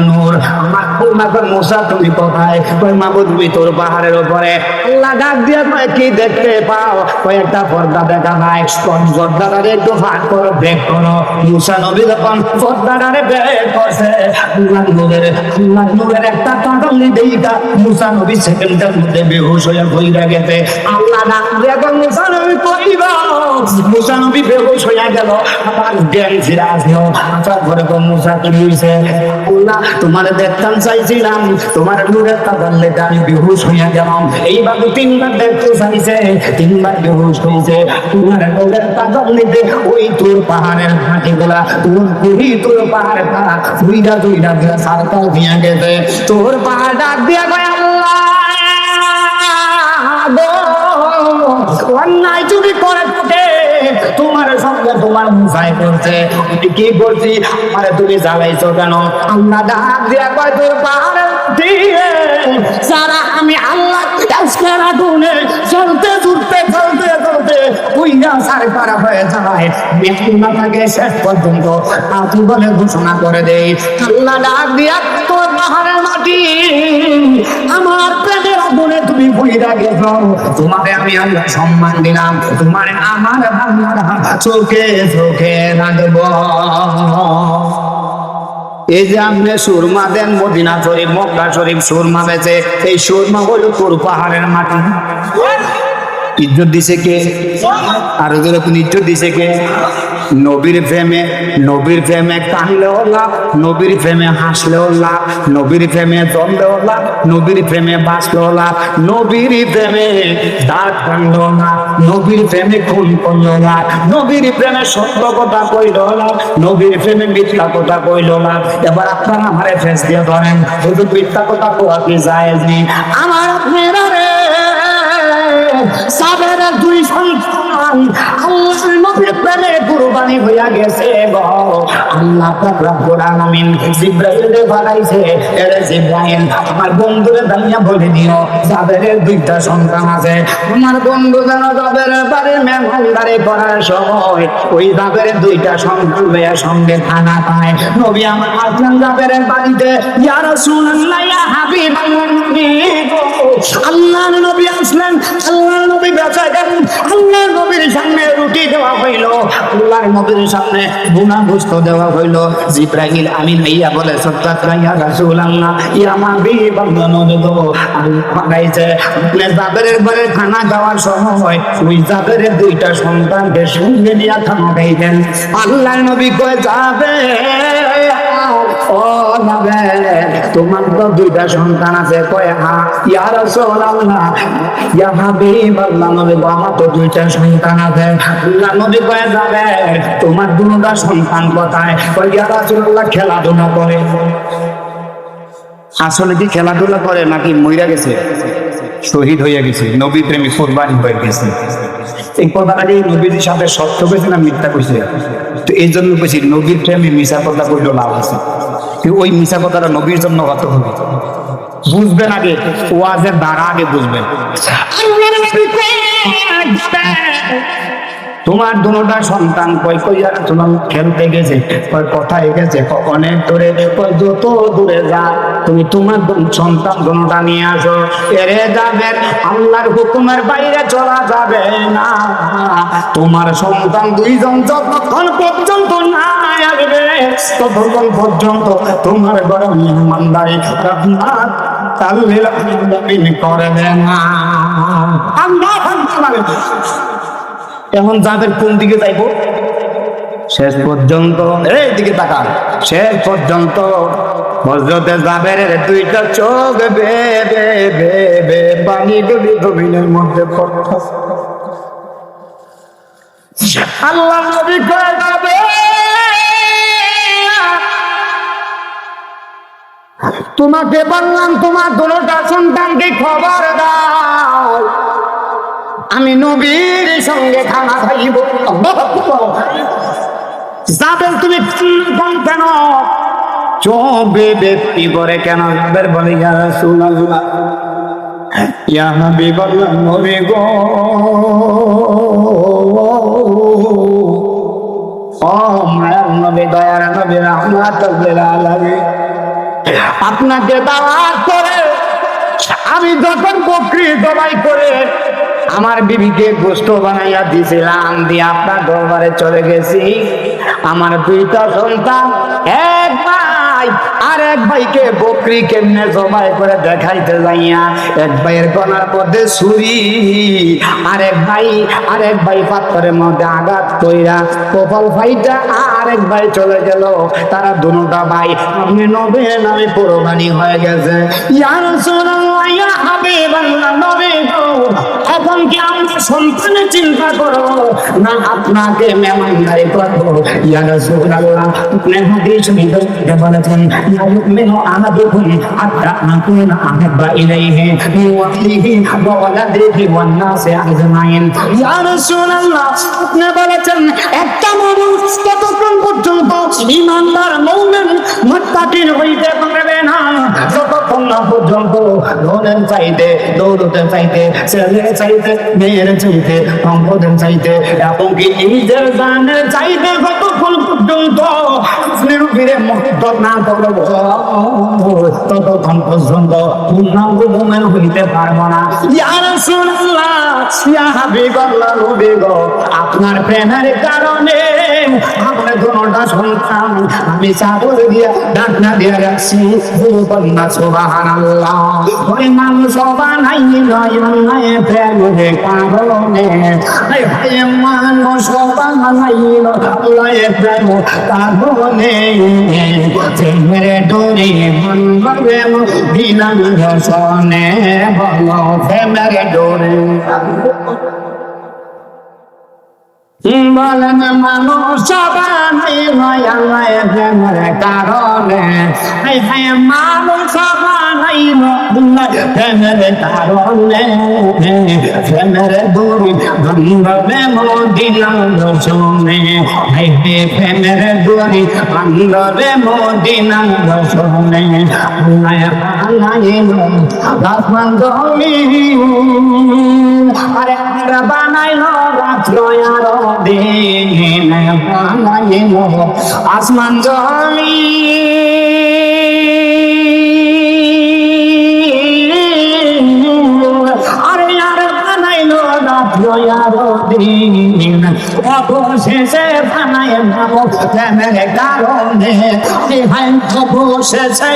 নূর, আমার তোমাকে মুসা তুমি কোথায়? কই মাবুদ তুমি তোর পাহাড়ের উপরে। আল্লাহ ডাক দিয়ে কয়, কি দেখতে পাও? কয়েকটা পর্দা দেখা যায়, কোন পর্দাটারে একটু ভাগ করো, বের করো। মুসা নবী যখন পর্দাটারে বের করছে, আল্লাহ নূরের একটা তাকালি দেইতা মুসা নবী সেকেন্ডের মধ্যে বেহুশ হয়ে বইরা গেছে। আল্লাহ ডাক দিয়ে কয়, মুসা নবী কইব? মুসা নবী বেহুশ হয়ে গেল, আবার জ্ঞান ফিরে আসলো। আসার পরে কয়, মুসা কি হইছে? আল্লাহ তোমার দেখতাম চাইছিলাম, তোমার নূরের তাকালিতে আমি বেহুশ হয়ে গেলাম। এইভাবে তিনবার দেখতে চাইছে, তিনবার বেহুশ হয়েছে। তোমার নূরের তাকালিতে ওই তোর পাহাড়ের মাটিগুলা, তোর পুরি তোর পাহাড়টা দুইটা দুইটা সারকাল দিয়ে গেছে। তোর পাহাড় ডাক দিয়া কয়, আল্লাহ অন্যায় তুমি করে থাকে, তোমার সঙ্গে তোমার মুসাই করছে, কি করছি আরে তুমি জ্বালাইছো কেন? আল্লাহ ডাক দিয়া কয়, তোর পাহাড়ে দিয়ে সারা আমি আল্লাহ আগুনে চলতে চলতে চলতে চলতে উইয়া সার করা হয়ে যায়। মৃত্যু থাকে শেষ পর্যন্ত আজু বলে ঘোষণা করে দেই। আল্লাহ ডাক দিয়া, তোর পাহাড়ের মাটি আমার প্রেমের আগুনে তুমি বইরা গেছ, তোমারে আমি আল্লাহ সম্মান দিলাম, তোমারে আমার বাংলার চোখে চোখে রাখবো। এই যে আপনি সুরমা দেন মদিনা শরীফ মক্কা শরীফ সুরমা বেচে, এই সুরমা হলো তোর পাহাড়ের মাটি। ইজ্জত দিছে কে? আরো যখন ইজ্জত দিছে কে? নবীর প্রেমে, নবীর প্রেমে কানলেও লাভ, নবীর প্রেমে হাসলেও লাভ, নবীর প্রেমে জ্বললেও লাভ, নবীর প্রেমে বাঁচলেও লাভ, নবীর প্রেমে দাঁত কানলেও লাভ, নবীর প্রেমে খুন করলেও লাভ, নবীর প্রেমে সত্য কথা কইলেও লাভ, নবীর প্রেমে মিথ্যা কথা কইলেও লাভ। এবার আপনারা আমারে ফেস দিয়ে ধরেন, শুধু মিথ্যা কথা কোয়া কি জায়েজ নেই? আমার আপনারা রে সাবেরের দুই সন্তান আল্লাহর নবীর প্রেমে কুরবানি হইয়া গেছে গো। আল্লাহ পাক রব্বুল আলামিন জিবরাইলকে পাঠাইছে, এরে জিবরাইল আমার বন্ধুরে দাঁড়িয়ে বলে দিও সাবেরের দুইটা সন্তান আছে, আমার বন্ধু যেন সাবেরের বাড়ি মেহমানদারি করার সময় ওই সাবেরের দুইটা সন্তান লইয়া সঙ্গে খানা খায়। নবী আমার আসলেন সাবেরের বাড়িতে, ইয়া রাসূলুল্লাহ ইয়া হাবিবাল্লাহ, আল্লাহর নবী আসলেন, আল্লাহর নবী বেঁচে গেলেন, আল্লাহর নবীর সামনে রুটি দেওয়া হইল, আল্লাহর নবীর সামনে বুনা গোশত দেওয়া হইল। জিবরাইল আমিন হইয়া বলে, সাদাকা ইয়া রাসূলুল্লাহ ইয়া হাবিবাল্লাহ, নবী গো আল্লাহ পাঠাইছে আপনি জাবেরের ঘরে খানা খাওয়ার সময় ওই জাবেরের দুইটা সন্তানকে সঙ্গে নিয়ে খানা খাইতেন। আল্লাহর নবী কয়, যাবে ও যাবে, তোমার তো দুইটা সন্তান আছে? কয় হ্যাঁ। ইয়া রাসূলুল্লাহ ইয়া হাবিবাল্লাহ, নবী গো আমার তো দুইটা সন্তান আছে। আল্লাহ নবী কয়, যাবে, তোমার দুটা সন্তান কোথায়? কয় ইয়া রাসূলুল্লাহ খেলাধুলা করে। আসলে কি খেলাধুলা করে নাকি মইরা গেছে, শহীদ হইয়া গেছে, নবী প্রেমী কুরবানি হয়ে গেছে? এই কথাটা কি নবীর সাথে সত্য কইছে না মিথ্যা কইছে? তো এই জন্য কইছি নবীর প্রেমে মিছা কথা কইলেও লাভ আছে, ওই মিছা কথাটা নবীর জন্য কত হবে বুঝবেন, আগে ওয়াজের দ্বারা আগে বুঝবেন। তোমার দুটা সন্তান কই কই আর তোমার খেলতে গেছে, কই কোথায় গেছে, অনেক দূরে, কই যত দূরে যা তুমি তোমার সন্তান দুটা নিয়ে আসো। এরে যাবেন আল্লাহর হুকুমের বাইরে চলা যাবে না। তোমার সন্তান দুইজন যতক্ষণ পর্যন্ত না আসবে ততক্ষণ পর্যন্ত তোমার ঘরে মেহমানদারি আপনার তাল্লিল আলামিন করে দেন না। আল্লাহ এখন যাদের কোন দিকে যাইবো শেষ পর্যন্ত, এই দিকে তাকান, শেষ পর্যন্ত হযরতে জাবেরের দুইটা চোখ বে বে বে বে পানি ডুবি জমিনের মধ্যে পড়তেছে। আল্লাহ নবী কয়ে যাবে তোমাকে বললাম তোমার দুটা সন্তানকে খবর দাও, আমি নবীর সঙ্গে খানা খাইব। যাবেন তুমি কেন চোখে ব্যক্তি করে কেন যাবেন বলে ইয়া রাসূলুল্লাহ ইয়া হাবিবাল্লাহ নবী গো ও মায়ার নবী দয়ার নবী রাহমাতুল লিল আলামিন, আপনাকে দাওয়াত করে আমি যখন বকরি জবাই করে আমার বিবিকে গোশত বানাইয়া দিছিলাম দিয়ে আপনার দরবারে চলে গেছি। আমার দুইটা সন্তান, এক ভাই আর এক ভাইকে বকরি কেমনে জবাই করে দেখাইতে যাইয়া এক ভাইয়ের গলার মধ্যে ছুরি, আরেক ভাই পাথরের মধ্যে আঘাত কইরা কপাল ফাইটা আরেক ভাই চলে গেল। তারা দুটা ভাই আপনি নবী নামে কোরবানি হয়ে গেছে। ইয়া রাসূলুল্লাহ ইয়া হাবিবাল্লাহ নবী গো এখন কি আমরা সন্তানের চিন্তা করব না আপনাকে মেহমানদারি করব? ইয়া রাসূলুল্লাহ আপনি হাদিস শরীফে বলেছেন ইয়া ইউমিনু আহাদুকুম হাত্তা আকুনা আহাব্বা ইলাইহি মিন ওয়ালিহি ওয়া ওয়ালাদিহি ওয়ান নাসি আজমাইন। ইয়া রাসূলুল্লাহ আপনি বলেছেন একটা মানুষ ততক্ষণ পর্যন্ত ঈমানদার মুমিন মুত্তাকিন হইতে পারবে না যতক্ষণ না পর্যন্ত ধনের চাইতে দৌলতের চাইতে ছেলের চাইতে মেয়ের চাইতে সম্পদের চাইতে এমনকি নিজের জানের চাইতে যতক্ষণ পর্যন্ত আপনার উপরে মহব্বত না করব ততক্ষণ পর্যন্ত পূর্ণাঙ্গ মুমিন হইতে পারবো না। ইয়া রাসূলুল্লাহ ইয়া হাবিবাল্লাহ নবী গো আপনার প্রেমের কারণে আমার দুটা সন্তান আমি চাদর দিয়ে ঢাকনা দিয়ে রাখছি। বলনা সুবহানাল্লাহ ওই মানুষ বানাই নয় নয় প্রেমের কারণে, এই ভাই মানুষ বানাই নয় প্রেম কারণে প্রেমের ডোরি বন্ধবে দিলাম রসনে বলো প্রেমের ডোরি বলেন মানুষ বানাই নয় নয় প্রেমের কারণে, এই ভাই মানুষ বানাই নয় প্রেমের কারণে প্রেমের ডোরি বন্ধবে দিলাম রসনে, এই প্রেমের ডোরি বন্ধবে দিলাম রসনে। আসমান জমিন আরে বানাইলো রাত্র আর দিন বানাইলো আসমান জমিন আরে আর বানাইলো রাত্র আর দিন অবশেষে বানায় নামো প্রেমের কারণে, অবশেষে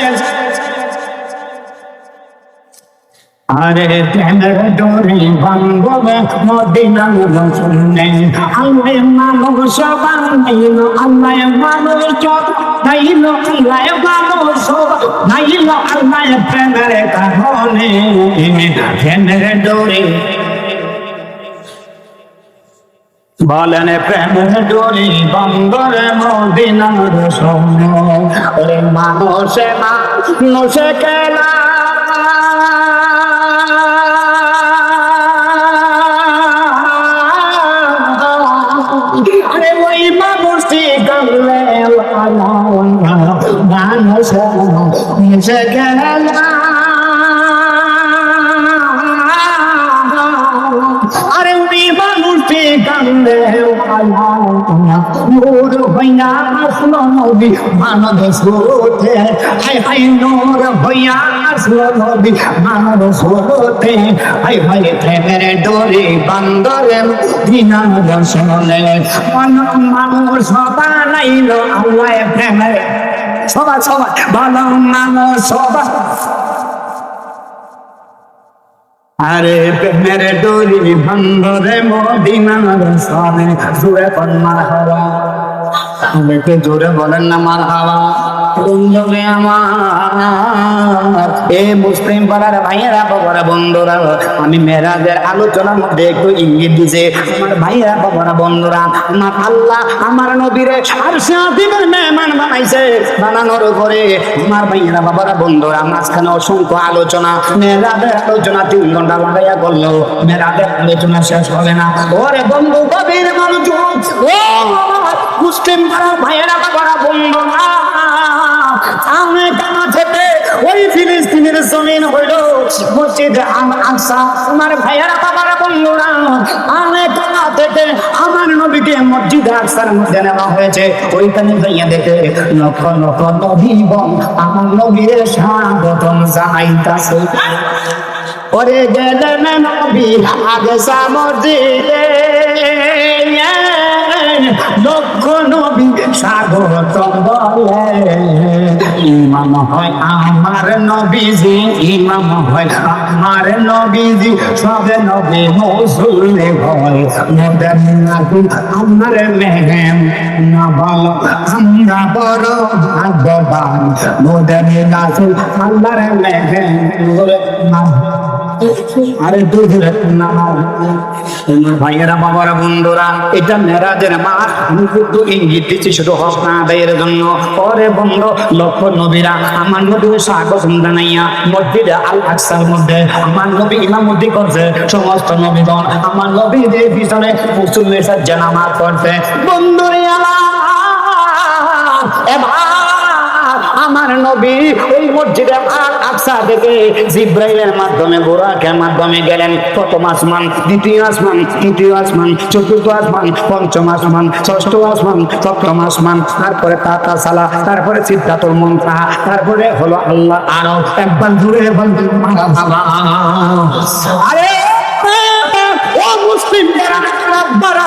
আরে প্রেমের ডোরি বন্ধবে মদিনার রসনে, আল্লাহ মানুষ বানাইলো আল্লাহ মানুষ বানাইলো আল্লাহ মানুষ বানাইলো আল্লাহ প্রেমের কারণে প্রেমের ডোরি বলেন প্রেমের ডোরি বন্ধরে মদিনার রসনে। ওরে মানুষে মানুষে কেলা আরে ওই মানুষটি গেলে মানুষ মিশে গেল আরে ওই মানুষটি কান্দে নূর হইয়া আসলো নবী মানব স্রোতে, হায় হায় নূর হইয়া আসলো নবী মানব স্রোতে, হায় হায় প্রেমের ডোরে বান্দরে মদিনার দর্শনে, মানুষ সবাই নাইল আল্লাহ প্রেমের সবাই সবাই ভালো মানুষ সবাই, আরে প্রেমের ডোরি বান্দরে মদিনার দর্শনে, জুড়ে কোন মারহাবা, অনেকে জোরে বলেন না মারহাবা। বন্ধুরে আমার, এ মুসলিম পাড়ার ভাইয়েরা বাবারা বন্ধুরা, আমি মেরাজের আলোচনার মধ্যে একটু ইঙ্গিত দিছে আমার ভাইয়েরা বাবারা বন্ধুরা, আমার আল্লাহ আমার নবীরে আরশে আজিমের মেহমান বানাইছে, বানানোর পরে আমার ভাইয়েরা বাবারা বন্ধুরা মাঝখানে অসংখ্য আলোচনা, মেরাজের আলোচনা 3 ঘন্টা লাগাইয়া করলো, মেরাজের আলোচনা শেষ হবে না। ওরে বন্ধু কবির মানুষ, ও মুসলিম পাড়ার ভাইয়েরা বাবারা বন্ধুরা, আমি কানা থেকে ওই ফিলিস্তিনের জমিন হইল মসজিদ আল আকসা, আমার ভাইয়েরা বাবারা বন্ধুরা, আমি কানা থেকে আমার নবীকে মসজিদ আকসার মধ্যে নেওয়া হয়েছে, ওইখানে যাইয়া দেখে লক্ষ লক্ষ নবীগণ আমার নবীর স্বাগতম জানাইতাছে। ওরে গেলেন নবী আগসা মসজিদে, লক্ষ নবী স্বাগত বলে, ইমাম হয় আমার নবীজি, ইমাম হয় আমার নবীজি, সবে নবী মুসলিম হয় মোদের নাগুন আমার মেহেম না বলো আমরা বড় ভাগ্যবান, মোদের নাগুন আল্লাহর মেহেম না। আরে দুধের না ভাইয়েরা বাবারা বন্ধুরা, এটা মেরাজের মাস, আমি কিন্তু ইঙ্গিত দিচ্ছি শুধু হক না আদায়ের জন্য। পরে বন্ধু লক্ষ নবীরা আমার নবীর স্বাগত জানাইয়া মসজিদ আল আকসার মধ্যে আমার নবী ইমামতি করছে, সমস্ত নবীগণ আমার নবীদের পিছনে মুসল্লি সাজ্জা নামাজ পড়ছে। বন্ধুরে আমার নবী ওই মসজিদে আল আকসা থেকে জিব্রাইলের মাধ্যমে বুরাকের মাধ্যমে গেলেন প্রথম আসমান, দ্বিতীয় আসমান, তৃতীয় আসমান, চতুর্থ আসমান, পঞ্চম আসমান, ষষ্ঠ আসমান, সপ্তম আসমান, তারপরে তাতা সালা, তারপরে সিদরাতুল মুনতাহা, তারপরে হলো আল্লাহ আরশ। একবার জুড়ে বলবেন মারহাবা। আরে ও মুসলিম বারা,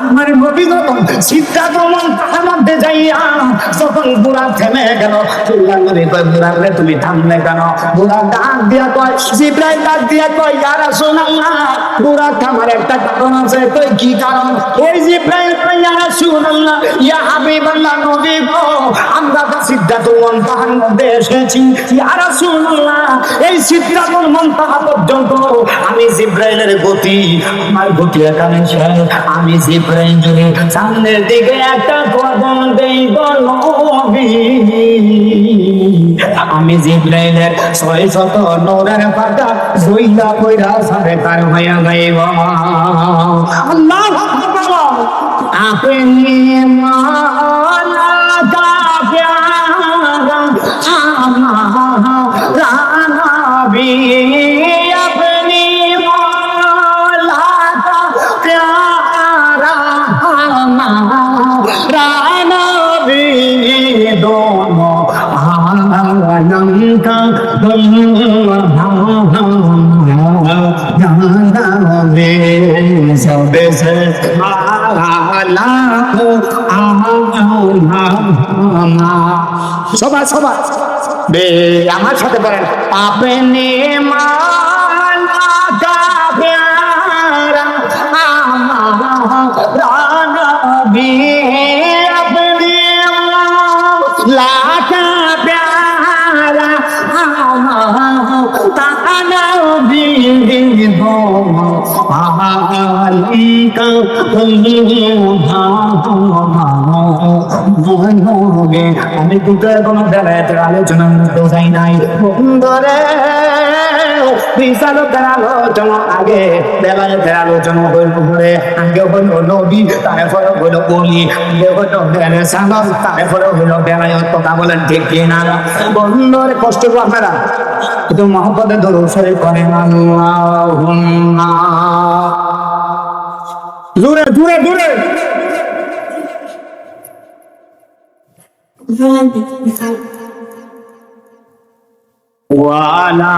আমার নবী যখন সিদরাতুল মুনতাহার মধ্যে যাইয়া যখন বুরাক থেমে গেল, আল্লাহর নবী কয় বুরাক রে তুমি থামলে কেন? বুরাক ডাক দিয়া কয়, জিবরাইল ডাক দিয়া কয় ইয়া রাসূলুল্লাহ, বুরাক থামার একটা কারণ আছে। কই কি কারণ? ওই জিবরাইল কয় ইয়া রাসূলুল্লাহ, ইয়া হাবিবাল্লাহ নবী গো, আমরা তো সিদরাতুল মুনতাহার মধ্যে এসেছি। ইয়া রাসূলুল্লাহ, এই সিদরাতুল মুনতাহা পর্যন্ত আমি জিবরাইলের গতি, আমার গতি এখানে শেষ। আমি জিবরাইল যদি সামনের দিকে একটা কদম দেই গো নবী, আমি জিবরাইলের 600 নূরের পাতা জইলা কইরা সারে তার হইয়া যাইব। আল্লাহু আকবার। আপনি মাওলা কা প্যারা আমারা নবী, আপনি মাওলা কা প্যারা আমারা নবী, दोनों आलम का सबसे সবাই সবাই বে আমার সাথে বলেন, আপনি মাওলা কা প্যারা আমারা নবী, लाका प्यारा तानवी दो आली का मनोगे। আমি কিন্তু কোনো বেলায়েতের আলোচনার মধ্যে যাই নাই বন্ধুরে, বিশালকের আলোচনা আগে, বেলায়েতের আলোচনা হইল পরে, আগে হইল নবী, তারপরে হইল বলি, আগে হইল সালাম, তারপরে হইল বেলায়েত। কথা বলেন ঠিক কিনা বন্ধুরে? কষ্ট করো আপনারা, কিন্তু মহব্বতে দরুদ শরীফ করেন আল্লাহুম্মা, জোরে জোরে জোরে। ওয়ালা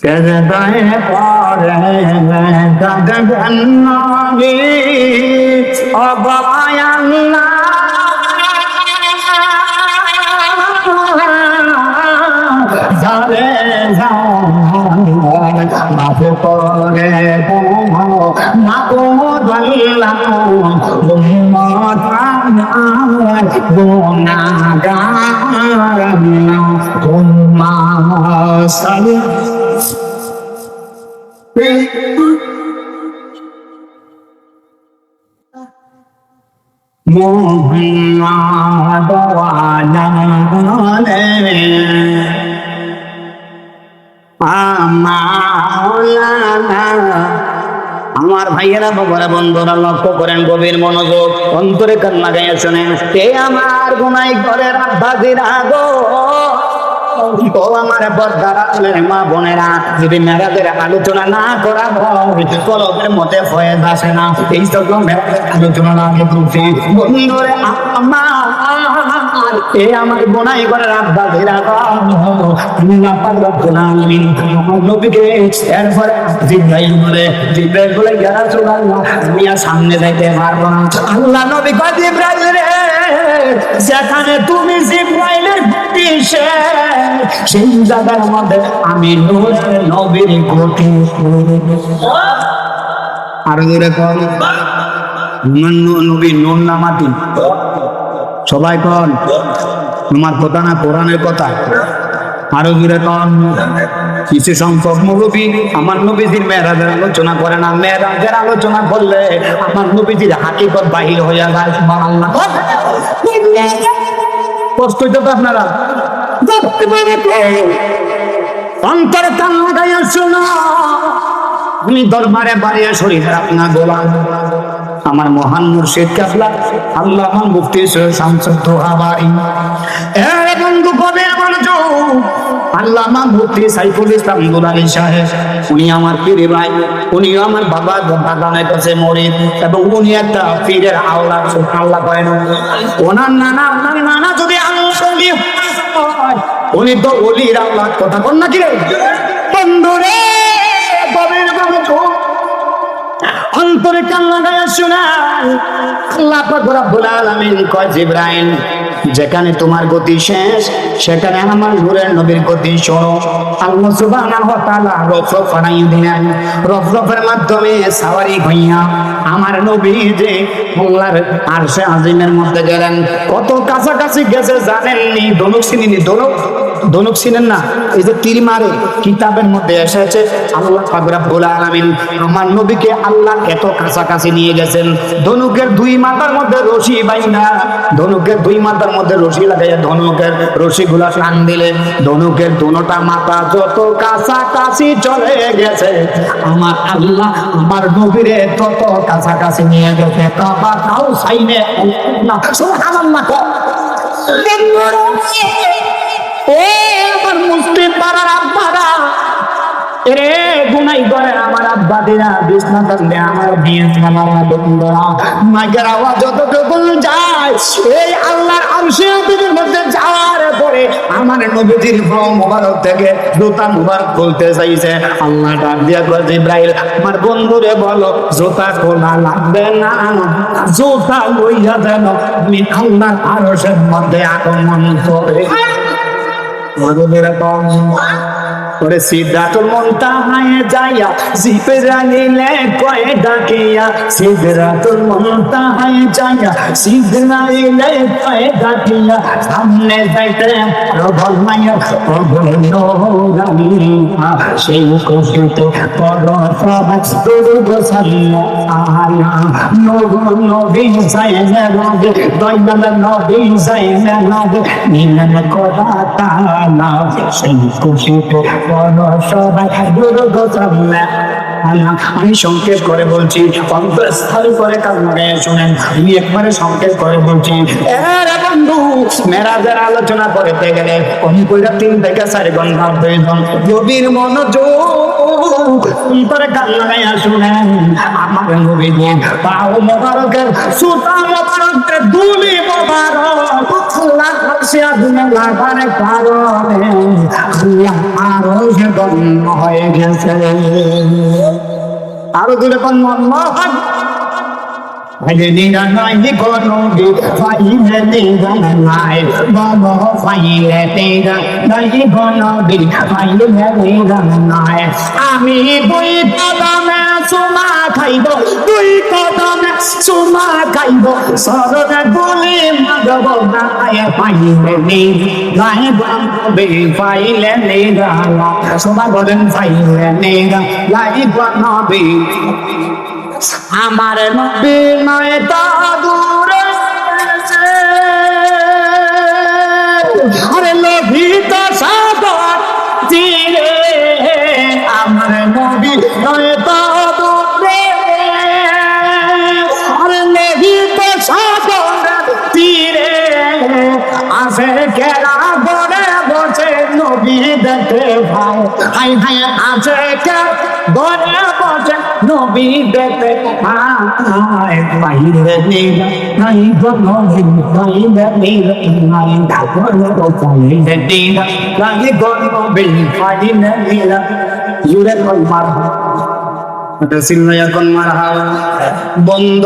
কেদায়ে পরে গগন নবী অবায়াল্লাহ যারে যাও মাফ করে মাবুদ আল্লাহ উম্মত আমার গুনাহগার উম্মাহ মুহাম্মদ ওয়ালা আমার ভাইয়েরা বাবারা বন্ধুরা লক্ষ্য করেন, গভীর মনোযোগ, অন্তরে কান লাগাইয়া শোনেন। তে আমার গুনাই করে রাব্বাজিরা গো, ও আমার বড়দারা মা বোনেরা, যদি মেরাজের আলোচনা না করা হয় কলবের মধ্যে ফয়েজ আসে না। এই জন্য মেরাজের আলোচনা না করছি বন্ধুরে আমার, এ আমার বোনাই করে রাব্বাজিরা গো, আল্লাহ পাক রব্বুল আলামিন আমার নবীকে এরপরে জিবরাইল বলে ইয়া রাসূলুল্লাহ আমি আর সামনে যাইতে পারবো না। আল্লাহ নবী কয় জিবরাইল রে, যেখানে তুমি জিবরাইলের গতি সেই জায়গার মধ্যে আমি নূরের নবীর গতি। আর জোরে কোন নবী নূর না মাটি? সবাই কোন তোমার কথা না কোরআনের কথা? আরো জোরে কোন। কিছু সংখ্যক মুরব্বী আমার নবীজির মেরাজের আলোচনা করে না, মেরাজের আলোচনা করলে আমার নবীজির হাকিকত বাহির হইয়া যায়। সুবহানাল্লাহ। কষ্ট হইতো তো আপনারা অন্তরে কান লাগাইয়া শোনো, আমি দরবারে বাড়িয়ে শরীর আপনার গোলাম আমার মহান মুর্শিদ কেবলা আল্লামা মুফতি শামসুদ দোহা বাড়ি। এর বন্ধু কবির মনোযোগ, আল্লামা মুফতি সাইফুল ইসলাম দুলালী সাহেব, উনি আমার পীর ভাই, উনি আমার বাবা বাগানের কাছে মরিদ, এবং উনি একটা পীরের আওলাদ। আল্লাহ করেন ওনার নানা যদি আল্লাহ হয়, উনি তো ওলির আওলাদ। কথা বল না কি রে বন্ধুরে, কবির মনোযোগ, অন্তরে কান লাগাইয়া শোনান। আল্লাহ পাক রব্বুল আলামিন কয় জিবরাইল, যেখানে তোমার গতি শেষ সেখানে আমার নূরের নবীর গতি শোনো। আল্লাহ সুবহানাহু ওয়া তাআলা রফরফ বানাইয়া দিলেন, রফরফের মাধ্যমে সাওয়ারি হইয়া আমার নবী যে আল্লাহর আরশে আজিমের মধ্যে গেলেন। কত কাছাকাছি গেছে জানেননি? ধনুক চিনেনি? ধনুক চিনেন না? এই যে তীর মারে কিতাবের মধ্যে এসেছে আল্লাহ পাক রব্বুল আলামিন আমার নবীকে আল্লাহ এত কাছাকাছি নিয়ে গেছেন। ধনুকের দুই মাথার মধ্যে রশি বাইনা, ধনুকের দুই মাথার মধ্যে রশি লাগাইয়া ধনুকের রশিগুলা টান দিলে ধনুকের দুটোটা মাথা যত কাছাকাছি চলে গেছে আমার আল্লাহ আমার নবীরে তত কাছাকাছি নিয়ে গেছে। কাবা তাও সাইনে না সুবহানাল্লাহ। ও আমার মুসলিম পাড়ার আব্বারা, এরে গুনাই করে আমার আব্বা দিনা বিছনা টানলে আমার বিয়ে আমার বন্ধুরা মাইকের আওয়াজ যতটুকু যায় এই আল্লাহর আরশে আজিমের মধ্যে যাওয়ার পরে আমার নবীজির মোবারক থেকে জুতা মুবারক খুলতে চাইছে। আল্লাহ ডাক দিয়া কয় জিবরাইল আমার বন্ধুরে বলো জুতা খোলা লাগবে না, জুতা লইয়া যেন আমি আল্লাহর আরশের মধ্যে আগমন করে। ওরে সিদরাতুল মুনতাহায় যাইয়া জিবরাইলে কয় ডাকিয়া, সিদরাতুল মুনতাহায় যাইয়া জিবরাইলে কয় ডাকিয়া, সামনে যাইতে প্রবল মায়া প্রবল নূরানি সেই খুশিতে পড়ো সবাই দুরূদ সাল্লাল্লাহু আলাইহি নবী সাইয়েদে রাগে দয়াল নবী সাইয়েদে রাগে নিলেন কোথা তাআলা সেই খুশিতে আমি সংকেত করে বলছি, অন্তঃস্থল করে কাজ লাগাইয়া শোনেন। আমি একবারে সংকেত করে বলছি, বন্ধু মেরাজের আলোচনা করতে গেলে কম করে 3 থেকে 4 ঘন্টা প্রয়োজন। নবীর মনোযোগ অন্তরে কান লাগাইয়া শুনেন আমার নবী পাও মোবারকের সুতা মোবারকের দুলি মোবারক আল্লাহ কাছে আগুনে লাগানে কারণে আল্লাহ আরো সে গণ্য হয়ে গেছে। আরো দূরে কোন আল্লাহ Failera nai kono di faile tega nai baba faile tega nai kono di faile tega nai ami dui kodame suma khaibo dui kodame suma khaibo sarone guli magabo nai faile ni nai baba faile tega suma bolen faile tega nai kono di আমার নবী নয় তা দূরে আরে লোভিত সাগর তীরে আমার নবী নয় তা দূরে আরে লোভিত সাগর তীরে আসে কেরা গড়ে বসে নবী দেখে ভাই হাই হাই আসে কে গড়ে বসে নবী দেখে ভাই বাইরে নিলা নাই গনো বাইরে নিলা নাই ডাকনো বাইরে নিলা নাই গনো বাইরে নিলা জুড়ে কই মার বন্ধ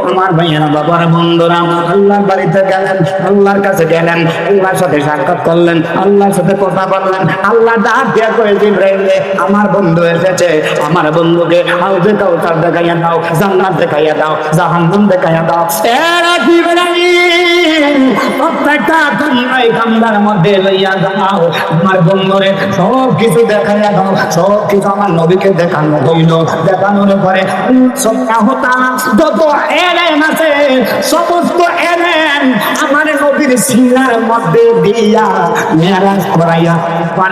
আমার ভাইয়েরা বাবার বন্ধুরা আল্লাহর বাড়িতে গেলেন, আল্লাহর কাছে গেলেন, আল্লাহর সাথে সাক্ষাৎ করলেন, আল্লাহর সাথে কথা বললেন। আল্লাহ ডাক দিয়া কয়ে জিবরাইলে আমার বন্ধু এসেছে, আমার বন্ধুকে হাউজে কাউসার দেখাইয়া দাও, জান্নাত দেখাইয়া দাও, জাহান্নাম দেখাইয়া দাও। এরা জিবরাইল প্রত্যেকটা কামরায় কামরার মধ্যে লইয়া যাও, আমার বন্ধুরে সব কিছু দেখাইয়া দাও, সব কিছু আমার নবীকে দেখানো হইল। দেখানোর পরে যত এলেন আছে সমস্ত এলেন আমার নবীর সিনার মধ্যে দিয়া মেরাজ করাইয়া আমার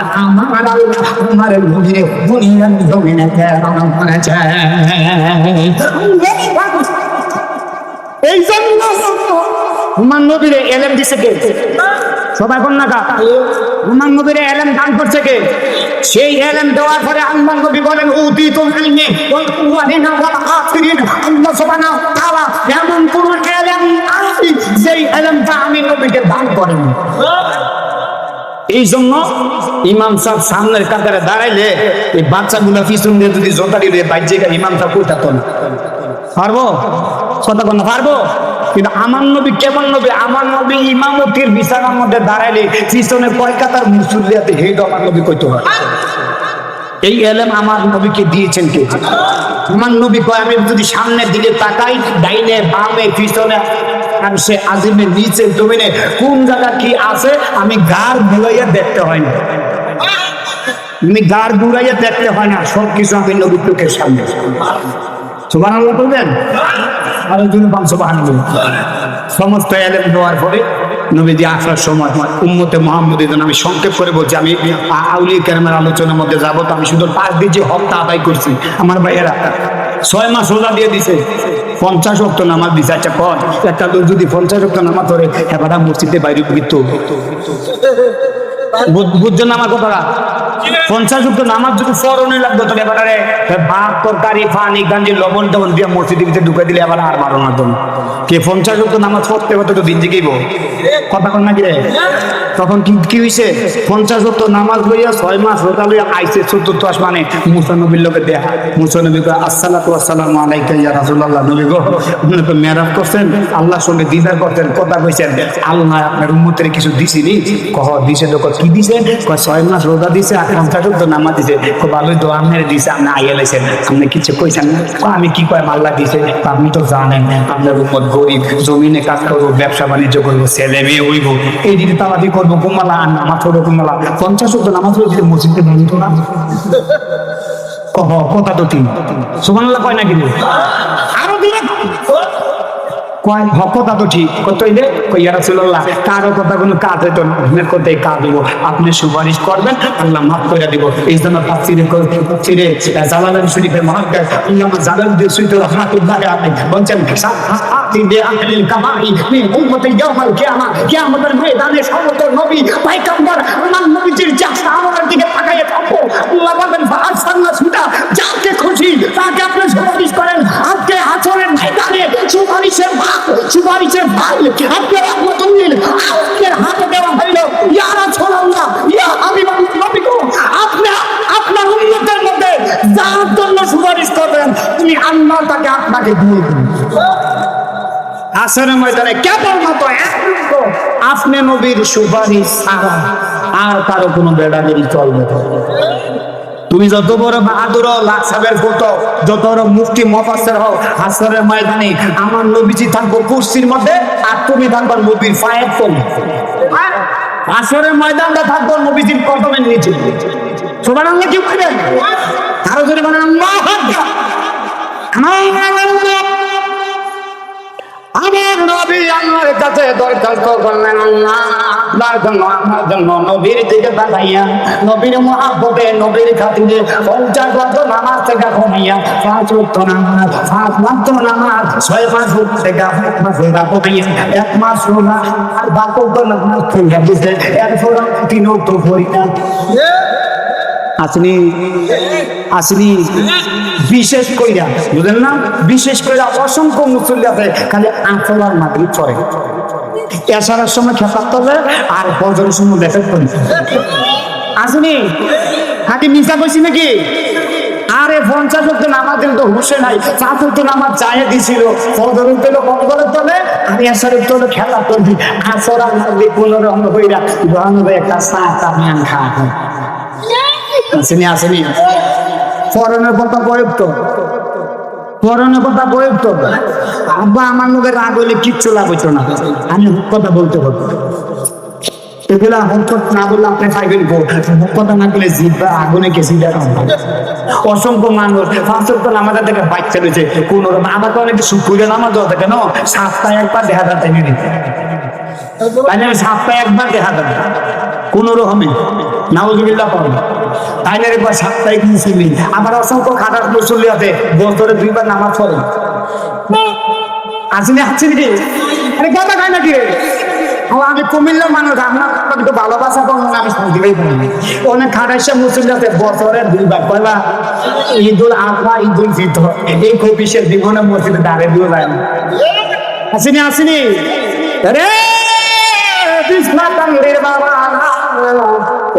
আল্লাহ আমার নবীর দুনিয়ার জমিনে প্রেরণ করেছে। এই জন্য আমার নবীর এলেম দিছে কে? সবাই কোন না আমার নবীর এলেম দান করছে কে? সেই এলেম দেওয়ার পরে আল্লাহ নবী বলেন উতিতুল ইলমি ওয়াল কুওয়ানিনা ওয়াল আখিরিন। আল্লাহ সুবহানাহু ওয়া তাআলা এমন কোন এলেম আছে সেই এলেমটা আমি নবীকে দান করেন। এই জন্য ইমাম সাহেব সামনের কাতারে দাঁড়াইলে এই বাচ্চাগুলা পিছন দিয়ে যদি জোতা দিলে বাইরে গিয়ে ইমাম সাহেব কইতাতো না। পারবো? কথা কোন পারবো? কিন্তু আমার নবী কেমন নবী? আমার নবী ইমামতির বিছানার মধ্যে দাঁড়াইলে পিছনে কয় কাতার মুসল্লিয়াতে হেড আমার নবী কইতে হয়। এই এলেম আমার নবীকে দিয়েছেন কে? আমার নবী কয় আমি যদি সামনের দিকে তাকাই, ডাইনে বামে পিছনে সে আজিমের নিচে জমিনে কোন জায়গা কি আছে আমি গাড় ঘুরাইয়া দেখতে হয় না, আমি গাড় ঘুরাইয়া দেখতে হয় না, সবকিছু আমি নবীর চোখের সামনে। সুবহানাল্লাহ বলবেন? আরো জন্য সুবহানাল্লাহ। সমস্ত এলেম দেওয়ার পরে নবীজি আসার সময় উম্মতে মুহাম্মদের জন্য আমি সংক্ষেপ করে বলছি, আমি আউলিয়া কেরামের আলোচনার মধ্যে যাবো তো আমি শুধু 5 দিন যে হকটা আদায় করছি আমার ভাইয়েরা 6 মাস রোজা দিয়ে দিছে, 50 ওয়াক্ত নামাজ দিছে। আচ্ছা কর একটা লোক যদি 50 ওয়াক্ত নামাজ ধরে এবার মসজিদে বাইরে কিন্তু বুঝছেন আমার কথাটা? 50 ওয়াক্ত নামাজ যদি ফরনে লাগতো তো এবারে ভাত তরকারি পানি গাঞ্জি লবণ টবণ দিয়ে মসজিদের ভিতরে ঢুকে দিলে এবার আর বারো না তো কে 50 ওয়াক্ত নামাজ পড়তে হতো তো দিন জিগেইব কথা কন নাকি রে? তখন কি হইছে 50 ওয়াক্ত নামাজ লইয়া 6 মাস রোজা লইয়া আইছে 4th আসমানে মুসা নবীর লোকে দেখা। মুসা নবী কয় আসসালাতু ওয়াসসালামু আলাইকা ইয়া রাসূলুল্লাহ। নবী গো আপনি তো মেরাজ করছেন, আল্লাহর সঙ্গে দিদার করতেন, কথা কইছেন, আল্লাহ আপনার উম্মতের কিছু দিছিনি? কহ দিছে তো কি দিছে? কয় 6 মাস রোজা দিছে, 50 ওয়াক্ত নামাজ দিছে। খুব ভালোই তো আপনার দিছে, আপনি আইয়া লাইছেন, আপনি কিছু কইছেন না? আমি কি কয় আল্লাহ দিছে, আপনি তো জানেন আপনার উম্মত গরিব, জমিনে কাজ করবো, ব্যবসা বাণিজ্য করবো, ছেলে মেয়ে হইব, এই দিকে তালাদি করবো, কুমালা আর নামাজ পড়বো কুমালা। 50 ওয়াক্ত নামাজ পড়ে মসজিদে বানিত না কহ কথা তো ঠিক সুবহানাল্লাহ কয় নাকি? আরো দিলে কয় কথা তো ঠিক কতইলে কই ইয়া রাসূলুল্লাহ কারো কথা কোনো কাজ হইতো না, আপনার কথাই কাজ হইব, আপনি সুপারিশ করবেন আল্লাহ মাফ করে দিব। এই জন্য তাফসীরে জালালাইন শরীফের মুহাদ্দিস ইমাম জালালউদ্দিন সুয়ুতী রাহমাতুল্লাহি আলাইহি বলেন আতিদে আহলিল কামাই মিন উম্মতি ইয়াউমাল কিয়ামা, কিয়ামতের ময়দানে সমস্ত নবী পয়গম্বর আমার নবীজির চেহারা আমার দিকে তাকিয়ে থাকো। আল্লাহ বলেন ফাআরসালনা সুদা, যাকে খুশি তাকে আপনি সুপারিশ করেন। আজকে আসরের ময়দানে সুপারিশের ভাগ আপনি রহমতুল্লিল আজকের হাতে দেওয়া হইল। ইয়া রাসূলুল্লাহ, ইয়া হাবিবাল্লাহ, নবী গো, আপনি আপনার উম্মতের মধ্যে যার জন্য সুপারিশ করবেন তুমি আল্লাহ তাকে আপনাকে দিয়ে দিন। আসরের ময়দানে কেবলমাত্র একমাত্র আপনি নবীর সুপারিশ ছাড়া আর কারো কোনো বেড়াবেড়ি চলবে না। তুমি যত বড় বাহাদুর হও, লাখ সাহেবের ফটো, যত বড় মুফতি মুফাসসির হও, আসরের ময়দানে আমার নবীজি থাকবো কুরসির মধ্যে আর তুমি থাকবা নবীর পায়ের তলে। আসরের ময়দানটা থাকবো নবীজির কদমের নিচে। সুবহানাল্লাহ কি বলেন? আরো জোরে বলেন আল্লাহু আকবার। আমার নবী আল্লাহর কাছে দরখাস্ত করলেন, আল্লাহ আপনার জন্য আমার জন্য নবীর দিকে তাকাইয়া নবীর মহব্বতে নবীর খাতিরে 50 ওয়াক্ত নামাজ থেকে কমাইয়া 5 ওয়াক্ত নামাজ, 5 ওয়াক্ত নামাজ, 6 মাস থেকে 1 মাস কমাইয়া 1 মাস রোজা আর 12 ওয়াক্ত নামাজ থেকে দিতে এরপর 3 ওয়াক্ত পড়িয়া আসনি বিশেষ কইরা, বুঝলেন না, বিশেষ কইরা অসংখ্য মুসল্লি আছে খালি আসর আর মাগরিব পড়ে, এশারের সময় খেপাত তবে আর ফজরের সময় বেফেট করে আসনি। হাতি মিছা কইছি নাকি? আরে 50 ওয়াক্ত নামাজ দিল তো হুশে নাই, 5 ওয়াক্ত নামাজ চাইয়ে দিছিল, ফজরের তেল কম করে তবে আর এশারের তেল খেলা করবি। আসর আর মাগরিব 15 অঙ্গ কইরা গরমে একটা চা তামিয়ান খা আসেনি ফরনের কথা প্রয়োগ তো আব্বা আমার লোকে রাগ হইলে কিচ্ছু লাভ হইতো না, আমি কথা বলতে হতো এগুলা হকত না বললে আপনি খাইবেন কথা না বলে জিব্বা আগুনে গেছি। অসংখ্য মানুষ 5 ওয়াক্ত নামাজের থেকে বাচ্চা রয়েছে, কোন আমাকে অনেক শুক্রিয়া নামাজ দেওয়া থাকে না, সপ্তাহে একবার দেখা যাচ্ছে সপ্তাহে একবার দেখা যাবে কোন রকমে নাউজুবিল্লাহ পড়বে তাই না, একবার সাপ্তাহিক মুসলিম। আবার অসংখ্য খাটার মুসল্লি আছে বছরে 2 বার নামাজ পড়ে। আসেনি আরে কথা খায় নাকি রে? আমি কুমিল্লার মানুষ, আপনার একটু ভালোবাসা করবো না, আমি শান্তি পাই পারি। অনেক খাটাইসা মুসলিম আছে বছরে 2 বার কয়বা ঈদুল আজহা, ঈদুল ফিতর, এই কবিশের জীবনে মসজিদে দাঁড়িয়ে দিয়ে যায় না। আসেনি রে বিষ্ণাতান্দির বাবা,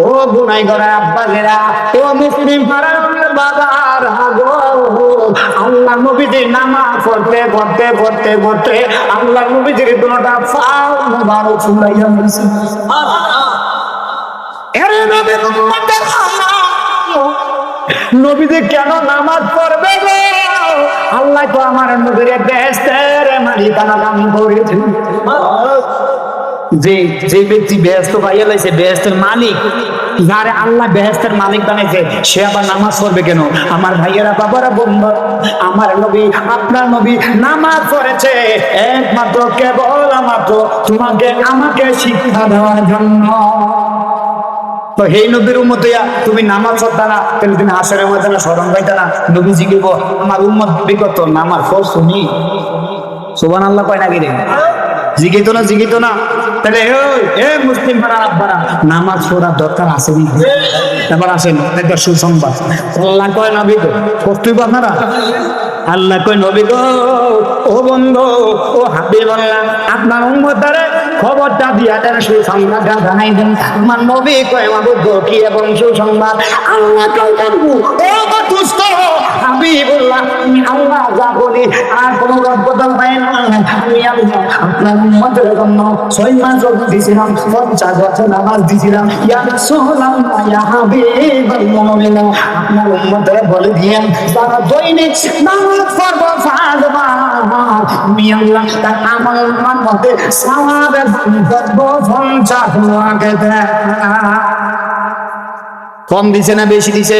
ও গুনাই করা আব্বাসেরা, ও মুসলিম পাড়ার বাবার গো, আল্লাহ নবীজির নামাজ পড়তে আল্লাহ নবীজির দুটোটা পাও মুবারক ফুলাইয়া গেছে। এরে নবীর উম্মতের নবীজি কেন নামাজ পড়বে গো? আল্লাহ তো আমার নবীর বেহেশতের মালিকানা দান করেছেন। যে ব্যক্তি বেহেশত পাইয়া লাইছে, বেহেশতের মালিক যারে আল্লাহ বেহেশতের মালিক বানাইছে, সে আবার নামাজ পড়বে কেন? আমার ভাইয়েরা, বাবারা, বন্ধু, আমার নবী, আপনার নবী নামাজ পড়েছে একমাত্র কেবল মাত্র তোমাকে আমাকে শিক্ষা দেওয়ার জন্য। তো এই নবীর উম্মত হইয়া তুমি নামাজ পড়তা না, তাহলে তুমি হাসরের ময়দানে শরণ পাইতা না। নবীজি কি আমার উম্মত বিগত নামাজ পড়ছনি? সুবহানাল্লাহ কয় নাকি রে? জিগিত না তাহলে এ মুসলিম পাড়া আব্বারা নামাজ পড়ার দরকার আছে নি? এবার আসেন একটা সুসংবাদ। আল্লাহ কয় নবী গো, কষ্টই আপনারা আল্লাহ কয় নবী গো, ও বন্ধু, ও হাবিবাল্লাহ, আপনার উম্মতরে খবরটা দিয়া দেন, সুসংবাদটা জানাই দেন। আমার নবী কয় মাবুদ কি এবং সুসংবাদ? আল্লাহ কয় বন্ধু, ও দুষ্ট হাবিবুল্লাহ, আমি আল্লাহ যা বলি আর কোনো রব্বদল পাই না। আমি আল্লাহ আপনার উম্মতের জন্য 6 মাস রোজা দিয়েছিলাম, 50 বছর নামাজ দিয়েছিলাম। ইয়া রাসূলুল্লাহ, ইয়া হাবিবাল্লাহ, আপনার উম্মতরে বলে দিয়েন যারা দৈনিক নামাজ পড়বে 5 বার, আমি আল্লাহ তার আমল নামাতে সওয়াবের করব 50 লাখ। কম দিছে না বেশি দিছে?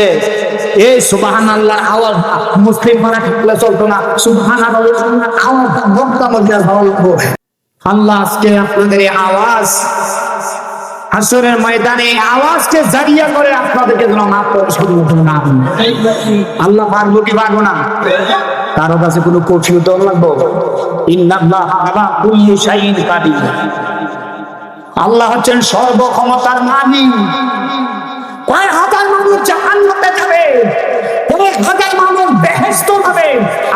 এই সুবহানাল্লাহ আওয়াজ মুসলিম মানা থাকলে চলতো না, সুবহানাল্লাহ আওয়াজ বক্তা মধ্যে ভালো লাগবো। আল্লাহ আজকে আপনাদের এই আওয়াজ হাসরের ময়দানে আওয়াজকে জারিয়া করে আপনাদেরকে যেন মাফ করে শুরু না। আল্লাহ পারবো কি পারবো না? কারো কাছে কোনো কঠিনতা লাগবে? ইন্নাল্লাহা আলা কুল্লি শাইইন কাদির। আল্লাহ হচ্ছেন সর্বক্ষমতার মালিক। কয় হাজার মানুষ জাহান্নামে যাবে, কয়েক হাজার মানুষ বেহেশত যাবে,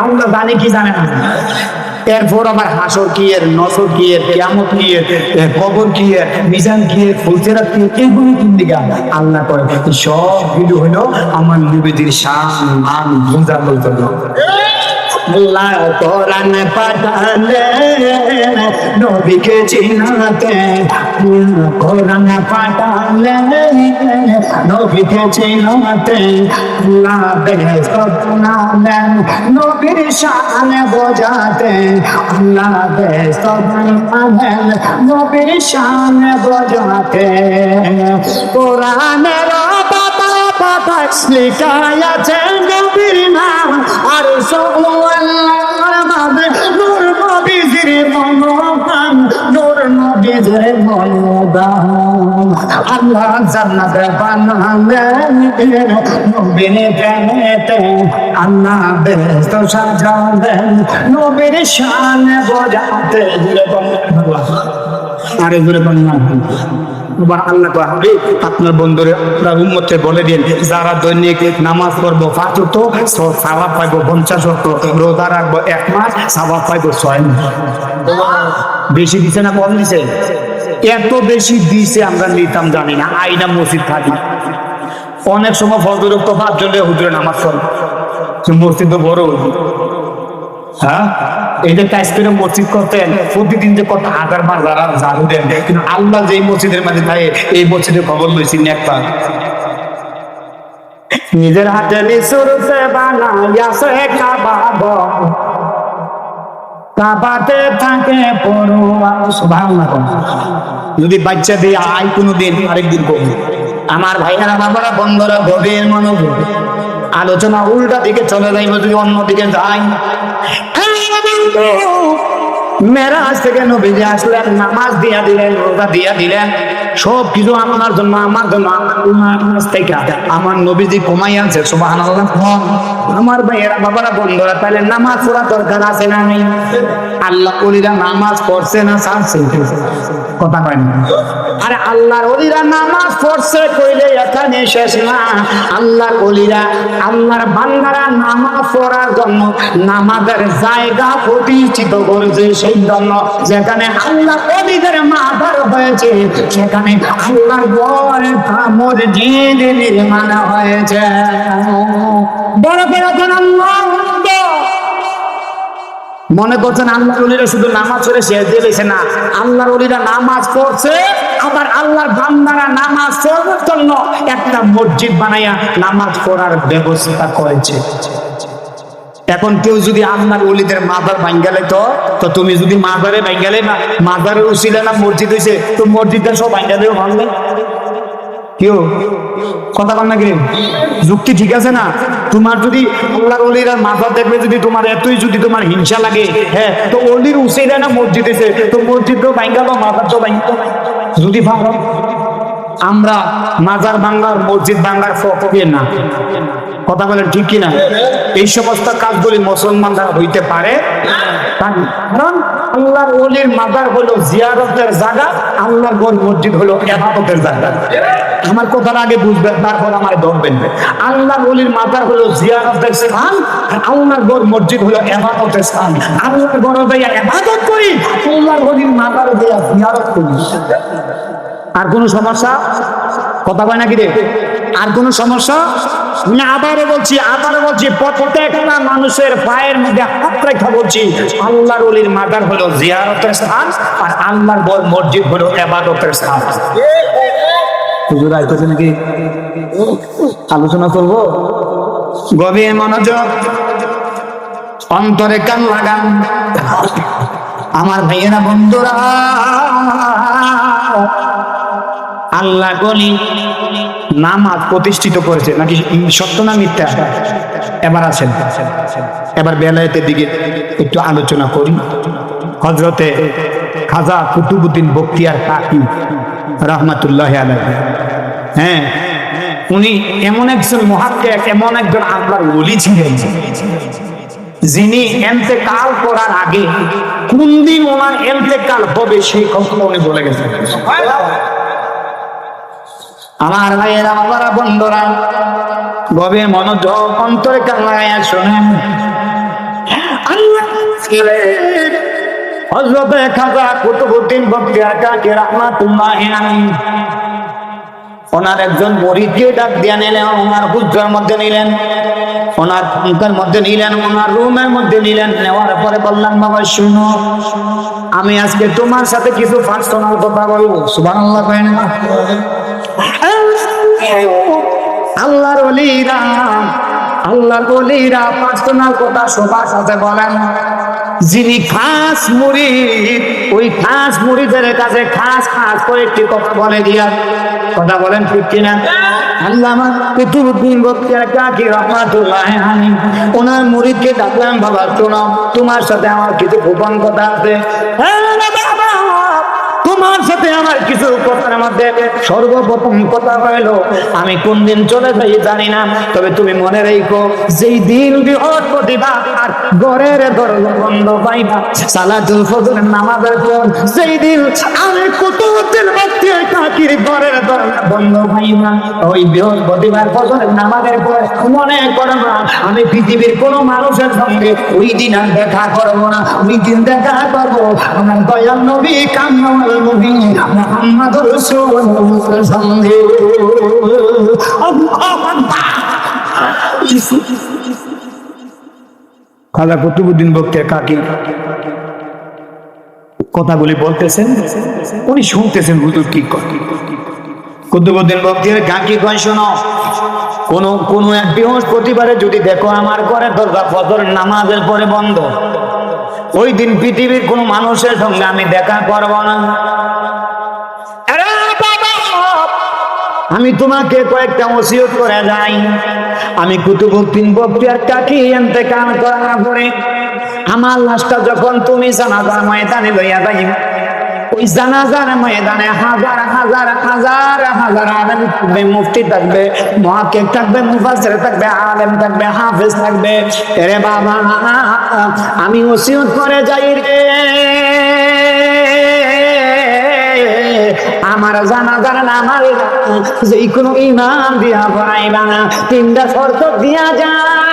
আল্লাহ জানে কি জানে না? এরপর আবার হাসর কি এর, নসর কি এর, কিয়ামত কি এর, কবর কি এর, মিজান কি এর, ফুলসিরাত কি এর, এগুলো কোন দিকে আল্লাহ করে? সব ভিডিও হলো আমার নবীদের শান মান বোঝানোর জন্য। আল্লাহ কোরআন পাঠালেন নবীকে চিনাতে, কোরআন পাঠালেন নবীকে চিনাতে, আল্লাহ বেহেশত বানালেন নবীর শান বোঝাতে, আল্লাহ বেহেশত বানালেন নবীর শান বোঝাতে। কোরআনের পাতা পাতা লেখা আছে নবীর নাম, আর নূর নবীজির মনোগান, নূর নবীজির মনোগান। আল্লাহ জান্নাতে বানালেন নবীর প্রেমেতে, আল্লাহ বেহেশত সাজালেন নবীর শান বোঝাতে। আরে জোরে বলুন আল্লাহ কবে আপনার বন্ধুরে আপনার উম্মতকে বলে দিন, যারা দৈনিক নামাজ পড়বো 5 ওয়াক্ত সওয়াব পাইবো 50 ওয়াক্ত, রোজা রাখবো 1 মাস সওয়াব পাইবো 6 মাস। বেশি দিছে না কম দিছে? এত বেশি দিছে আমরা নিতাম জানি না। আইনা মসজিদ থাকি, অনেক সময় ফজর ওয়াক্ত 5 জনের হুজুরে নামাজ পড়ে, মসজিদ তো বড়। হ্যাঁ, এই যে কাজ করে মসজিদ করতেন, প্রতিদিন যে কত হাজার বার যারা ঝাড়ু দেন, কিন্তু আল্লাহ যেই মসজিদের মাঝে থাকে এই মসজিদের খবর লইছি একবার। নিজের হাতে নিসুরতে বানাইয়াছে কাবা, কাবাতে থাকে পড়ুয়া। সুবহানাল্লাহ। যদি বাচ্চা দিয়ে আয় কোনোদিন, আরেকদিন করবো। আমার ভাইয়েরা বাবারা বন্ধুরা গভীর মনোযোগ, আলোচনা উল্টা দিকে চলে যাইব যদি অন্যদিকে যাই। মেরাজ থেকে নবীজি আসলেন, নামাজ দিয়া দিলেন, রোজা দিয়া দিলেন, সব কিছু আপনার জন্য আমার জন্য। নামাজ থেকে আমার নবীজি কমাই আনছে। সুবহানাল্লাহ। আমার ভাইয়েরা বাবারা বন্ধুরা, তাহলে নামাজ পড়া দরকার আছে না নেই? আল্লাহ ওলিরা নামাজ পড়ছে না ছাড়ছে? কথা কয় না। আরে আল্লাহর ওলিরা নামাজ পড়ছে কইলে এখানে শেষ না। আল্লাহর ওলিরা, আল্লাহর বান্দারা নামাজ পড়ার জন্য নামাজের জায়গা প্রতিষ্ঠিত করেছে, সেই জন্য যেখানে আল্লাহ ওলিদের মাদার হয়েছে সেখানে আল্লাহর ঘর মসজিদ নির্মাণ হয়েছে। বড় বড় মনে করছেন আল্লাহর ওলিরা শুধু নামাজ পড়ে শেষ দিয়ে দিয়েছে না, আল্লাহর ওলিরা নামাজ পড়ছে, আবার আল্লাহর বান্দারা নামাজ পড়ার জন্য একটা মসজিদ বানাইয়া নামাজ পড়ার ব্যবস্থা করেছে। এখন কেউ যদি আল্লাহর ওলিদের মাজার ভাঙ্গালে, তো তুমি যদি মাজারে ভাঙ্গালে, মাজারের উসিলা না মসজিদ হয়েছে, তো মসজিদটা সব ভাঙ্গালেও ভাঙবে। কেউ কথা বল না, কি যুক্তি ঠিক আছে না? তোমার যদি আল্লাহর ওলিরা মাজার দেখবে, যদি তোমার এতই যদি তোমার হিংসা লাগে, হ্যাঁ, তো ওলির উসিলা না মসজিদ হয়েছে, তো মসজিদ তো ভাঙ্গাবো, মাজার তো ভাঙ্গাবো। যদি ভাঙো, আমরা মাজার বাংলার মসজিদ বাংলার ফকে না। কথা বলেন ঠিক কিনা? এই সমস্ত কাজগুলি মুসলমানরা হইতে পারে, কারণ আল্লাহর ওলির মাজার হলো জিয়ারতের জায়গা, আল্লাহর ঘর মসজিদ হলো ইবাদতের জায়গা। আমার কথার আগে বুঝবেন, তারপর আমার ধরবেন। আল্লাহর ওলির মাজার হলো জিয়ারতের স্থান, আর আল্লাহর ঘর মসজিদ হলো ইবাদতের স্থান। আল্লাহর ঘরে যাইয়া ইবাদত করি, আল্লাহর ওলির মাজারে যাইয়া জিয়ারত করি। আর কোন সমস্যা? কথা কয় নাকি রে? আর কোন সমস্যা? আবারও বলছি প্রত্যেকটা মানুষের পায়ের মধ্যে হাত রেখা বলছি, আল্লাহর ওলির মাজার হলো জিয়ারতের স্থান, আর আল্লাহর ঘর মসজিদ হলো ইবাদতের স্থান। হুজুর আইতেছে নাকি? আলোচনা করবো, গভীর মনোযোগ, অন্তরে কান লাগান। আমার ভাইয়েরা বন্ধুরা, আল্লাহ গলি নামাজ প্রতিষ্ঠিত করেছে, নাকি সত্য না মিথ্যা? এবার আছেন, এবার বেলায়েতের দিকে একটু আলোচনা করি। হযরতে খাজা কুতুবউদ্দিন বখতিয়ার কাকি রাহমাতুল্লাহি আলাইহি, হ্যাঁ, উনি এমন একজন মুহাক্কিক, এমন একজন আল্লাহর ওলি ছিলেন, যিনি ইন্তেকাল করার আগে কোন দিন ওনার ইন্তেকাল হবে সেই কথা উনি বলে গেছেন। আমার ভাইয়েরা, আমার বন্ধুরা, গভীর মনোযোগ অন্তরে কান লাগাইয়া শোনেন। হযরত খাজা কুতুবউদ্দিন বখতিয়ার কাকি রাহমাতুল্লাহ আলাইহি ওনার একজন মুরিদকে ডাক দিয়ে নিলেন, ওনার হুজরার মধ্যে নিলেন, ওনার খানকার মধ্যে নিলেন, ওনার রুমের মধ্যে নিলেন। নেওয়ার পরে বললাম, বাবা শুনো, আমি আজকে তোমার সাথে কিছু পার্সোনাল কথা বলবো। সুবহানাল্লাহ করেন না? আল্লাহর ওলিরা, আল্লাহর ওলিরা পার্সোনাল কথা সবার সাথে বলেন। যিনি খাস মুরিদ, ওই খাস মুরিদের কাছে খাস খাস কয়েকটি কথা বলে দিয়া, কথা বলেন ঠিক কিনা? আল্লামা কুতুবউদ্দিন বখতিয়ার কাকি রাহমাতুল্লাহ আলাইহি ওনার মুরিদকে ডাকলাম, বাবা শোনো, তোমার সাথে আমার কিছু গোপন কথা আছে। তোমার সাথে আমার কিছু কথার মধ্যে সর্বপ্রথম কথা হইল, আমি কোন দিন চলে যাই জানি না, তবে তুমি মনে রেখো, যেই দিন বৃহস্পতিবার আর ঘরের দরজা বন্ধ পাইবা সালাতুল ফজরের নামাজের পর, সেই দিন আমি কুতুবউদ্দিন বখতিয়ার কাকির ঘরের দরজা বন্ধ পাইবা, ওই বৃহস্পতিবার ফজরের নামাজের পর মনে করবা আমি পৃথিবীর কোন মানুষের সঙ্গে ওই দিন আর দেখা করবো না। ওই দিন দেখা করবো আমার দয়াল নবী কামরুল মুমিন মুহাম্মদুর রাসূলুল্লাহর সঙ্গে। খাজা কুতুবউদ্দিন বখতিয়ার কাকি কথাগুলি বলতেছেন, উনি শুনতেছেন হুজুর কি করে। কুতুবউদ্দিন বখতিয়ার কাকি কয়, শোনো, কোন এক বৃহস্পতিবারে যদি দেখো আমার ঘরের দরজা ফজর নামাজের পরে বন্ধ, ওই দিন পৃথিবীর কোন মানুষের সঙ্গে আমি দেখা করব না। আমি তোমাকে কয়েকটা ওসিয়ত করে যাই। আমি কুতুবউদ্দিন বখতিয়ার কাকি ইন্তেকাল করার পরে আমার লাশটা যখন তুমি জানাজার ময়দানে লইয়া যাইবে, ওই জানাজার ময়দানে হাজার হাজার হাজার হাজার আলেম থাকবে, মুফতি থাকবে, মুহাক্কিক থাকবে, মুফাসসির থাকবে, আলেম থাকবে, হাফেজ থাকবে। এরে বাবা, আমি ওসিয়ত করে যাই রে, আমার জানাজার নামাজ যে কোনো ইমাম দিয়া পড়াইবা না, তিনটা শর্ত দিয়া যায়।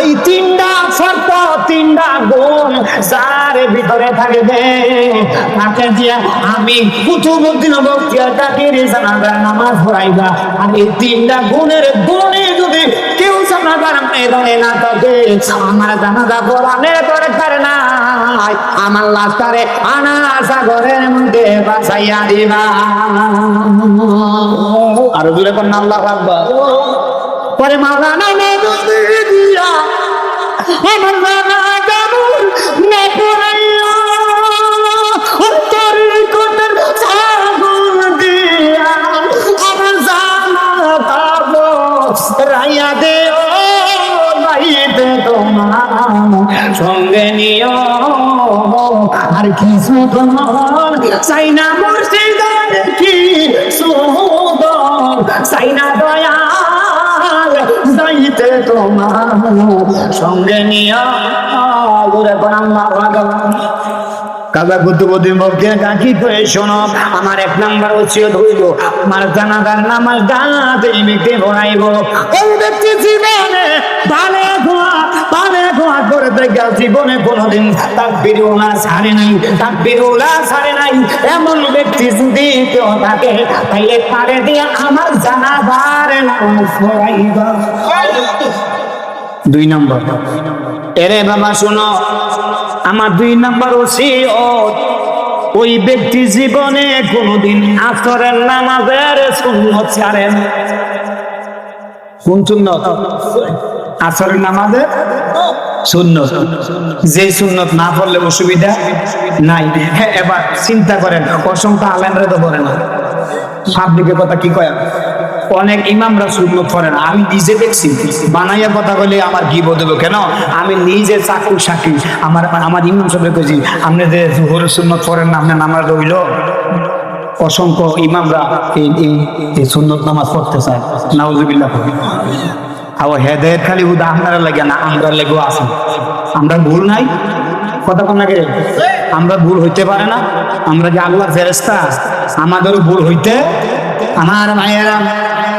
এই তিনটা শর্ত, তিনটা গুণ যার ভিতরে থাকবে, তাকে দিয়া আমি কুতুবউদ্দিন বখতিয়ার কাকির জানাজার নামাজ পড়াইবা। আর এই তিনটা গুণের গুণে যদি কেউ জানাজার ময়দানে না থাকে, আমার জানাজা পড়ানোর দরকার নাই, আমার লাশটারে আনা সাগরের মধ্যে বাঁচাইয়া দিবা। আর জোরে কোন আল্লাহু আকবার। পরে মাওলানা নবী দিয়া আমার জানাজা না পড়াইয়া, অন্তরের কোণের ছাগল দিয়া আমার জানাজা রাইয়া দেও, রাইতে তোমার সঙ্গে নিও। আর কিছু তোমার চাই না, মুর্শিদের কি সুদর চাই না, দয়াল যাইতে তোমার সঙ্গে নিও। কাজা কুতুবউদ্দিন বখতিয়ার কাকি কয়ে, শোনো, আমার এক নাম্বার ওসিয়ত হইল, আমার জানাজার নামাজ দাঁড়াতে এই ব্যক্তি পড়াইব। ওই ব্যক্তি জীবনে ভালো দোয়া করে দেখা জীবনে কোনোদিন তাকবীরুল্লাহ ছাড়ে নাই, তাকবীরুল্লাহ ছাড়ে নাই। এমন ব্যক্তি যদি কেউ থাকে, তাইলে তারে দিয়া আমার জানাজার নামাজ পড়াইব। 2 নম্বর। এরে বাবা শোনো, আমার 2 নম্বর ওসিয়ত, ওই ব্যক্তি জীবনে কোনোদিন আসরের নামাজের সুন্নত ছাড়েন। কোন সুন্নত? আসরের নামাজের সুন্নত। যে সুন্নত না পড়লে অসুবিধা নাই। হ্যাঁ, এবার চিন্তা করেন, অসংখ্য আলেমরা তো পড়ে না। পাবলিকের কথা কি কয়, অনেক ইমামরা সুন্নত পড়ে না। আমি নিজে দেখছি, বানাইয়া কথা বলে আমার কি বলবো, কেন আমি নিজে চাকু সাক্ষী। আমার ইমাম সাহেব কইছি, আপনি যে জোহরের সুন্নত পড়েন না, আপনার নামাজ রইল। অসংখ্য ইমামরা এই সুন্নত নামাজ পড়তে চায়, নাউজুবিল্লাহ। আবার হেদায়েত খালি উদা আপনারা লাগে না, আমরা লেগেও আছি। আমরা ভুল নাই, কথা কোন লাগে, আমরা ভুল হইতে পারে না? আমরা যে আল্লাহর ফেরেশতা, আমাদেরও ভুল হইতে। আমার মায়েরা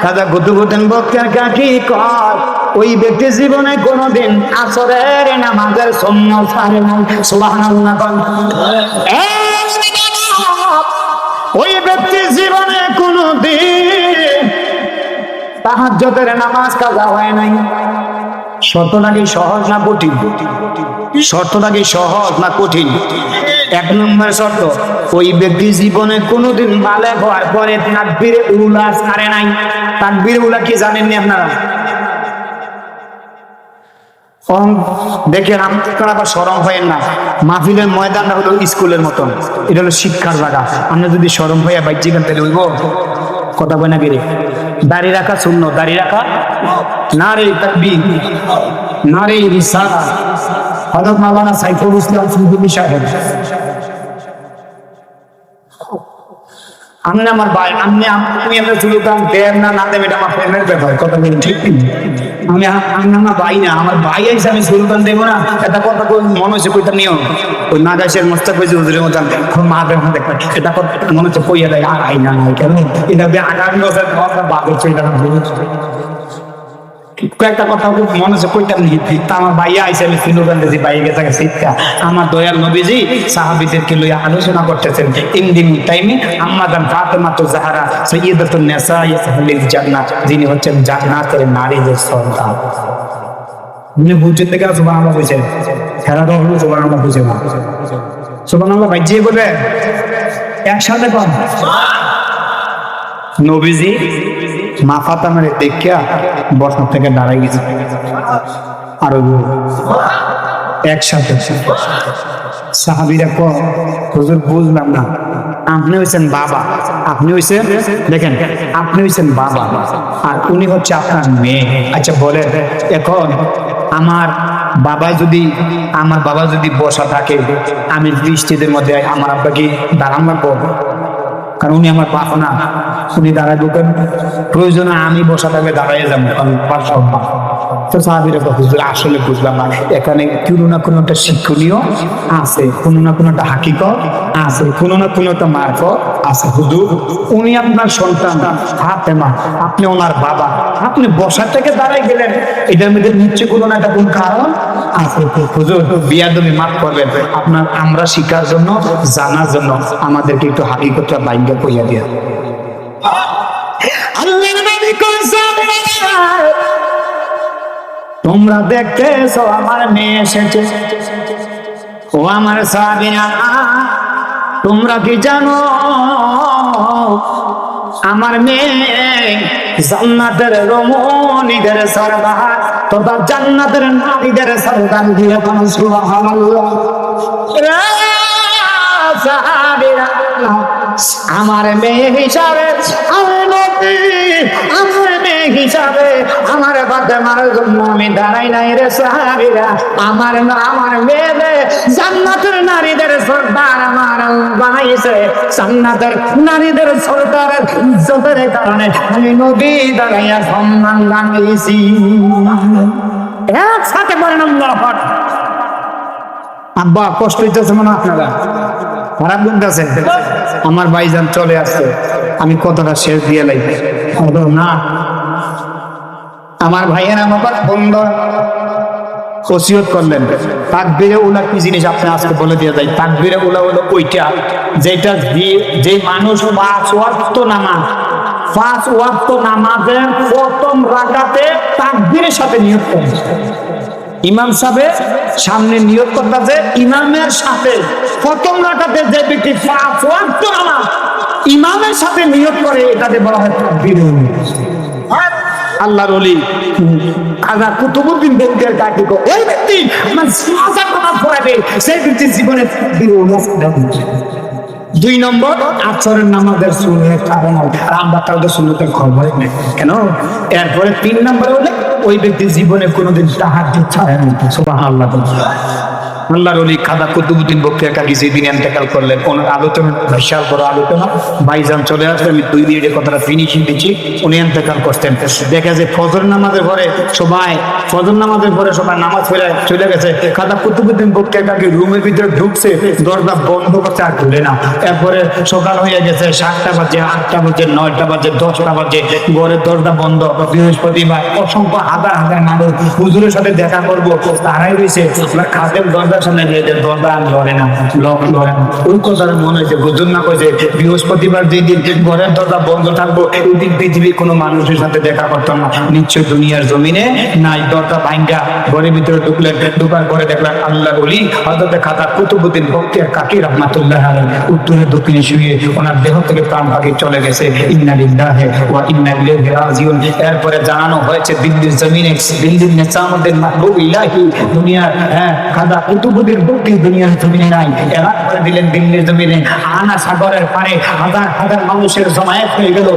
কাজা গুতু গুতেন বক্তের কাকি কর, ওই ব্যক্তি জীবনে কোনোদিন আসরের নামাজের সুন্নাত ছাড়ে না। সুবহানাল্লাহ। ওই ব্যক্তি জীবনে কোনোদিন তাহাজ্জুদের নামাজ কাজা হয় নাই। শর্তটা কি সহজ না কঠিন? শর্তটা কি সহজ না কঠিন? এক নম্বর শর্ত, ওই ব্যক্তি জীবনে কোনোদিন বালেগ হওয়ার পরে তাকবীরে উলা ছাড়ে নাই। তাকবীরে উলা কি জানেননি আপনারা? দেখেন, আপনারা আবার শরম হয়েন না। মাহফিলের ময়দানটা হলো স্কুলের মতন, এটা হলো শিক্ষার জায়গা। আমরা যদি শরম হইয়া বাইজিবেন তাহলে হইব? কথা বই না গেলে দাড়ি রাখা শূন্য, দাড়ি রাখা নারে তাকবীর, নারে রিসালাত। হযরত মাওলানা সাইফুল ইসলাম সুফি সাহেব, আপনি আমার ভাই, আপনি আমরা চুলুতাম দেন না না দেব, এটা আমার প্রেমের ব্যাপার। কথা বলেন ঠিক কি? আমি আমার ভাই না, আমার ভাই এসে আমি সুলতান দেবো না, এটা কথা মনে হচ্ছে কইতা নিও। ওই নাগাশের মোস্তাক হয়েছে হুজুরের মতো মা দেখো দেখবেন, এটা কথা মনে হচ্ছে কইয়া দেয়। আর আই না নাই কেন, এটা আগামী বছর বাদ হচ্ছে, এটা কয়েকটা কথা মনে হচ্ছে কইতাম নি। তা আমার ভাইয়া আইসে, আমি সুলতান দিয়েছি, ভাই গেছে শিক্ষা। আমার দয়াল নবীজি সাহাবীদেরকে লইয়া আলোচনা করতেছেন ইনদিন টাইমে। আম্মাদান ফাতেমা তো জাহরা সাইয়্যিদাতুন নিসা আহলিল জান্নাহ, যিনি হচ্ছেন জান্নাতের নারীদের সর্দার। আপনি বুঝতে থেকে সুবহানাল্লাহ বলছেন, খেলা তো হলো সুবহানাল্লাহ বুঝে না। সুবহানাল্লাহ ভাই যে বলে একসাথে কম। নবীজি মা ফাতেমার দেখিয়া বসন থেকে দাঁড়াই গেছে, আরো একসাথে। সাহাবীরা কয়, হুজুর বুঝলাম না, আপনি হইছেন বাবা, আপনি হইছেন, দেখেন আপনি হইছেন বাবা আর উনি হচ্ছে আপনার মেয়ে। আচ্ছা বলেন, এখন আমার বাবা যদি বসা থাকে, আমি বৃষ্টিদের মধ্যে আমার আব্বাকে দাঁড়ান লাগবো? কারণ উনি আমার বাবা না, উনি দাঁড়াবো কেন? প্রয়োজনে আমি বসা থাকলে দাঁড়াইয়ে যাবো, কারণ পাশা তো সাহাবীরা হুজুর আসলে বুঝলাম না, এখানে কোনো না কোনো একটা শিক্ষণীয় আছে, কোনো না কোনো একটা হাকিকত আছে, কোনো না কোনো একটা মারফত আছে। হুজুর উনি আপনার সন্তান ফাতেমা, আপনি ওনার বাবা, আপনি বসা থেকে দাঁড়াই গেলেন, এটার মধ্যে নিশ্চয় কোনো না একটা কোন কারণ আছে। হুজুর বিয়াদবি মাফ করবেন, আমরা শিখার জন্য, জানার জন্য আমাদেরকে একটু হাকিকতটা বাইঙ্গা কইয়া দিয়া। তোমরা দেখতেছ আমার মেয়ে এসেছে, ও আমার সাহাবীরা, তোমরা কি জানো আমার মেয়ে জান্নাতের রমণীদের সরদার তথা জান্নাতের নারীদের সরদার দিয়ে কোন সুবহানাল্লাহ। সাহাবীরা, আমার মেয়ে হিসাবে আমার মেয়ে হিসাবে আমার ফাতেমার জন্য আমি দাঁড়াই নাই রে সাহাবীরা। আমার মেয়ে জান্নাতের নারীদের সরদার আমার বানাইছে, জান্নাতের নারীদের সরদারের ইজ্জতের কারণে আমি নবী দাঁড়াইয়া সম্মান জানাইছি। একসাথে বলেন আল্লাহু আকবার। আব্বা কষ্ট হইতেছে মনে আপনারা, খারাপ লাগতেছে? আমার ভাইজান চলে আসছে, আমি কথাটা শেষ দিয়ে লাগবে না। আমার ভাইয়েরা বাবার বন্ধ ওসিয়ত করলেন, তাকবীরে উলা কি জিনিস আপনি আজকে বলে দিয়ে যাই। তাকবীরে উলা হলো ওইটা যেটা যে মানুষ 5 ওয়াক্ত নামাজের প্রথম রাকাতে তাকবীরের সাথে নিয়ত করে। ইমাম সাহেব সামনে নিয়ত করতেছে, ইমামের সাথে প্রথম রাকাতে যে ব্যক্তি 5 ওয়াক্ত নামাজ ইমামের সাথে নিয়ত করে, এটাকে বলা হয় তাকবীর। আল্লাহর ওলি খাজা কুতুবউদ্দিন বেগের কাকি কো এই ব্যক্তি মানে সাজা নামাজ পড়াবে, সেই ব্যক্তি জীবনে তাকবীর। 2 নম্বর আসরের নামাজের সুন্নাত কারণ আমরা তাহলে সুন্নাতের খবর নেই কেন। এরপরে 3 নম্বরে হলে ওই ব্যক্তি জীবনে কোনোদিন তাহাজ্জুদ ছাড়ে না। সুবহানাল্লাহ। আল্লাহর ওলি খাজা কুতুবউদ্দিন বখতিয়ার কাকি যেদিন ইন্তেকাল করলেন, ওনার আলোচনা বিশাল বড় আলোচনা, ভাইজান চলে আসলে আমি 2 মিনিটের কথাটা ফিনিশিং দিচ্ছি। উনি ইন্তেকাল করতেন, দেখা যায় ফজর নামাজের পরে সবাই নামাজ পড়ে চলে গেছে, খাজা কুতুবউদ্দিন বখতিয়ার কাকি রুমের ভিতরে ঢুকছে, দরজা বন্ধ করছে আর খুলে না। এরপরে সকাল হয়ে গেছে, 7টা বাজে, 8টা বাজে, 9টা বাজে, 10টা বাজে, ঘরের দরজা বন্ধ। বৃহস্পতিবার অসংখ্য হাজার হাজার মানুষ হুজুরের সাথে দেখা করবো তারাই রয়েছে, খাদের দরজার সামনে দরজা ধরে না, লক ধরে না। ওই কথাটা মনে হয়েছে হুজুর না কইছে বৃহস্পতিবার যেদিন ঘরের দরজা বন্ধ থাকবো ওই দিন পৃথিবীর কোনো মানুষের সাথে দেখা করতাম না। নিশ্চয় দুনিয়ার জমিনে নাই। দরজা ভাঙ্গা ঘরের ভিতরে ঢুকলেন, ঢুকার পরে দেখলেন আল্লাহর ওলি হযরত খাজা কুতুবউদ্দিন বখতিয়ার কাকি রাহমাতুল্লাহ আলাইহি উত্তরে দক্ষিণে শুয়ে ওনার দেহ থেকে প্রাণ পাখি চলে গেছে। ইন্না লিল্লাহি ওয়া ইন্না ইলাইহি রাজিউন। এরপরে জানানো হয়েছে দিল্লির জমিনে, দিল্লির নেজামুদ্দিন মাহবুব ইলাহি দুনিয়ার খাজা কুতুবউদ্দিন বখতিয়ার দুনিয়ার জমিনে নাই। এলান করে দিলেন দিল্লির জমিনে। আনা সাগরের পারে হাজার হাজার মানুষের জমায়েত হয়ে গেল।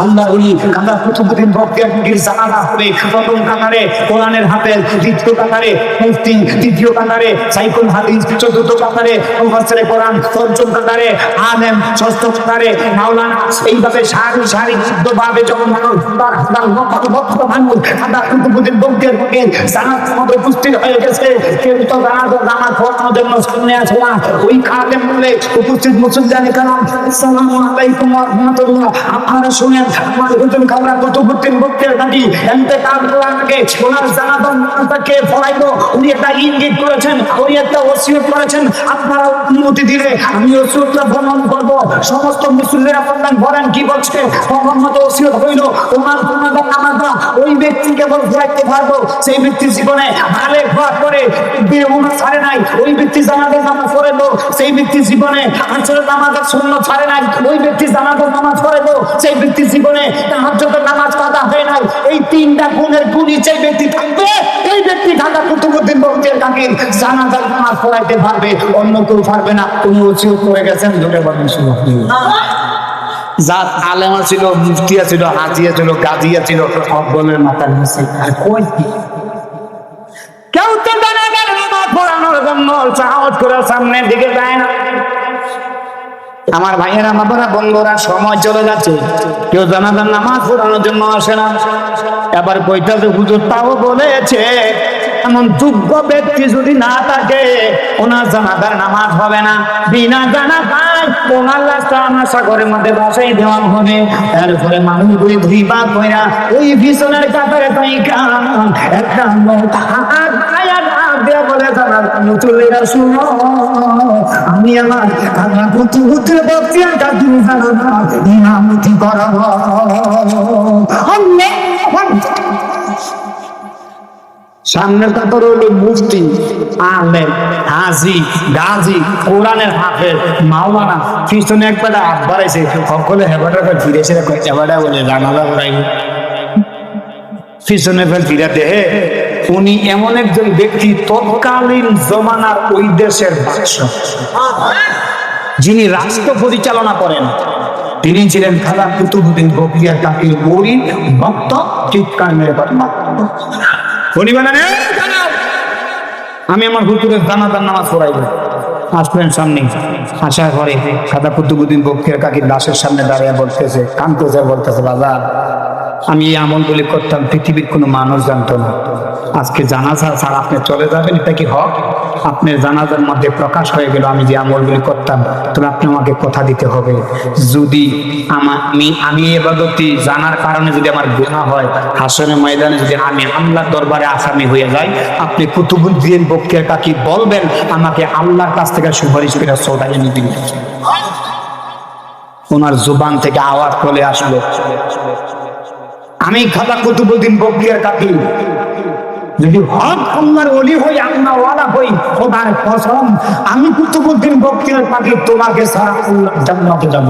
আল্লাহর ওলি খাজা কুতুবউদ্দিন বখতিয়ার কাকির জানাজা হবে প্রথম কাতারে কোরআনের হাফেজ, দ্বিতীয় কাতারে মুফতি, তৃতীয় কাতারে সাইকুল হাদিস, চতুর্থ কাতারে মুফাসসিরে কোরআন, পঞ্চম কাতারে আলেম, ষষ্ঠ কাতারে মাওলানা। এইভাবে সারি সারি ভাবে যখন মানুষ খাজা কুতুবউদ্দিন বখতিয়ার কাকির জানাজার মধ্যে উপস্থিত হয়ে গেছে, কেউ তো জানাজার নামাজ পড়ানোর জন্য সামনে আছে না। ওই খাদেম বলে উপস্থিত মুসলমানে কালাম, আসসালামু আলাইকুম ওয়া রাহমাতুল্লাহ। আপনারা শুনেন, আমার হুজুর খাজা কুতুবউদ্দিন বখতিয়ার কাকি ইন্তেকাল করার আগে ওনার জানাজার নামাজটাকে পড়াইবো। উনি একটা ইঙ্গিত করেছেন, উনি একটা ওসিয়ত করেছেন, আপনারা অনুমতি দিলে আমি ওসিয়তটা বর্ণনা করব। সমস্ত মুসলিমরা বলেন কি বলছে? মোহাম্মদ ওসিয়ত হইল ওনার জানাজার নামাজটা ওই ব্যক্তি কেবল পড়াইতে পারবো সেই ব্যক্তির জীবনে আলেক হওয়ার পরে বেহুনা ছাড়ে নাই, ওই ব্যক্তি জানাজার নামাজ পড়েলো সেই ব্যক্তির জীবনে আসরের নামাজের সুন্নাত ছাড়ে নাই, ওই ব্যক্তি জানাজার নামাজ পড়েলো সেই ব্যক্তির জীবনে তাহাজ্জুদের নামাজ কাজা হয় নাই। এই 3টা গুণের গুণী যে ব্যক্তি থাকবে এই ব্যক্তি খাজা কুতুবউদ্দিন বখতিয়ার কাকির জানাজার নামাজ পড়াইতে পারবে, অন্য কেউ পারবে না। উনি ওসিয়ত করে গেছেন। ধরে বলেন সুবহানাল্লাহ। যার আলেমা ছিল, মুফতিয়া ছিল, হাজিয়া ছিল, গাজিয়া ছিল, সকলের মাথার নিচে। আর কই কেউ তো জানাজার নামাজ পড়ানোর জন্য সাহস করে সামনের দিকে যায় না। আমার ভাইয়েরা, বাবারা, বন্ধুরা, সময় চলে যাচ্ছে, কেউ জানাজার নামাজ পড়ানোর জন্য আসে না। এবার কইতাছে হুজুর তাও বলেছে এমন যোগ্য ব্যক্তি যদি না থাকে ওনার জানাজার নামাজ হবে না, বিনা জানাজায় ওনার লাশটা আমার সাগরের মধ্যে ভাসাই দেওয়া হবে। এরপরে মানুষ দুই ভাগ কইরা ওই পিছনের কাতারে তাইকা একটা লোক হাত আয়া দিয়ে বলে জানাজা শুনো, আমি আমার খাজা কুতুবউদ্দিন বখতিয়ার কাকি জানাজা ইমামতি করাবো। সামনের কাতার হলো মুফতি, আলেম, হাজি, গাজী, কোরআনের হাফেজ, মাওলানা। পিছনে একবার হাত বাড়াইছে, সকলে হেবাটা ফিরেছে, হেবাটা বলে জানাজা পড়াইব। পিছনে ফিরে দেহে উনি এমন একজন ব্যক্তি, তৎকালীন জমানার ওই দেশের বাদশা, যিনি রাষ্ট্র পরিচালনা করেন। তিনি ছিলেন খাজা কুতুবউদ্দিন বখতিয়ার কাকির গরিব ভক্ত। চিৎকার মেরে পারেন উনি বলেন আমি আমার হুজুরের জানাজার নামাজ পড়াইব। আসলেন সামনে, আসার পরে খাজা কুতুবউদ্দিন বখতিয়ার কাকির লাশের সামনে দাঁড়িয়ে বলতেছে, কানতেছে, বলতেছে বাজার আমি এই আমলগুলি করতাম, পৃথিবীর কোনো মানুষ জানতো না। আজকে জানাজা স্যার আপনি চলে যাবেন, এটা কি হক? আপনার জানাজার মধ্যে প্রকাশ হয়ে গেল আমি যে আমলগুলি করতাম, তবে আপনি আমাকে কথা দিতে হবে, যদি আমি ইবাদতি জানার কারণে যদি আমার গুনাহ হয়, হাসরের ময়দানে যদি আমি আল্লাহর দরবারে আসামি হয়ে যাই, আপনি কুতুবউদ্দিন বখতিয়ার কাকি বলবেন আমাকে আল্লাহর কাছ থেকে সুপারিশ করে সওদায় এনে দিন। ওনার জুবান থেকে আওয়াজ চলে আসলো, আমি খাজা কুতুবউদ্দিন বখতিয়ার কাকি যদি হক আল্লাহর ওলি হই, আল্লাহ ওয়ালা হই, খোদার কসম আমি কুতুবউদ্দিন বখতিয়ার কাকি তোমাকে ছাড়া আল্লাহর জান্নাতে যাব।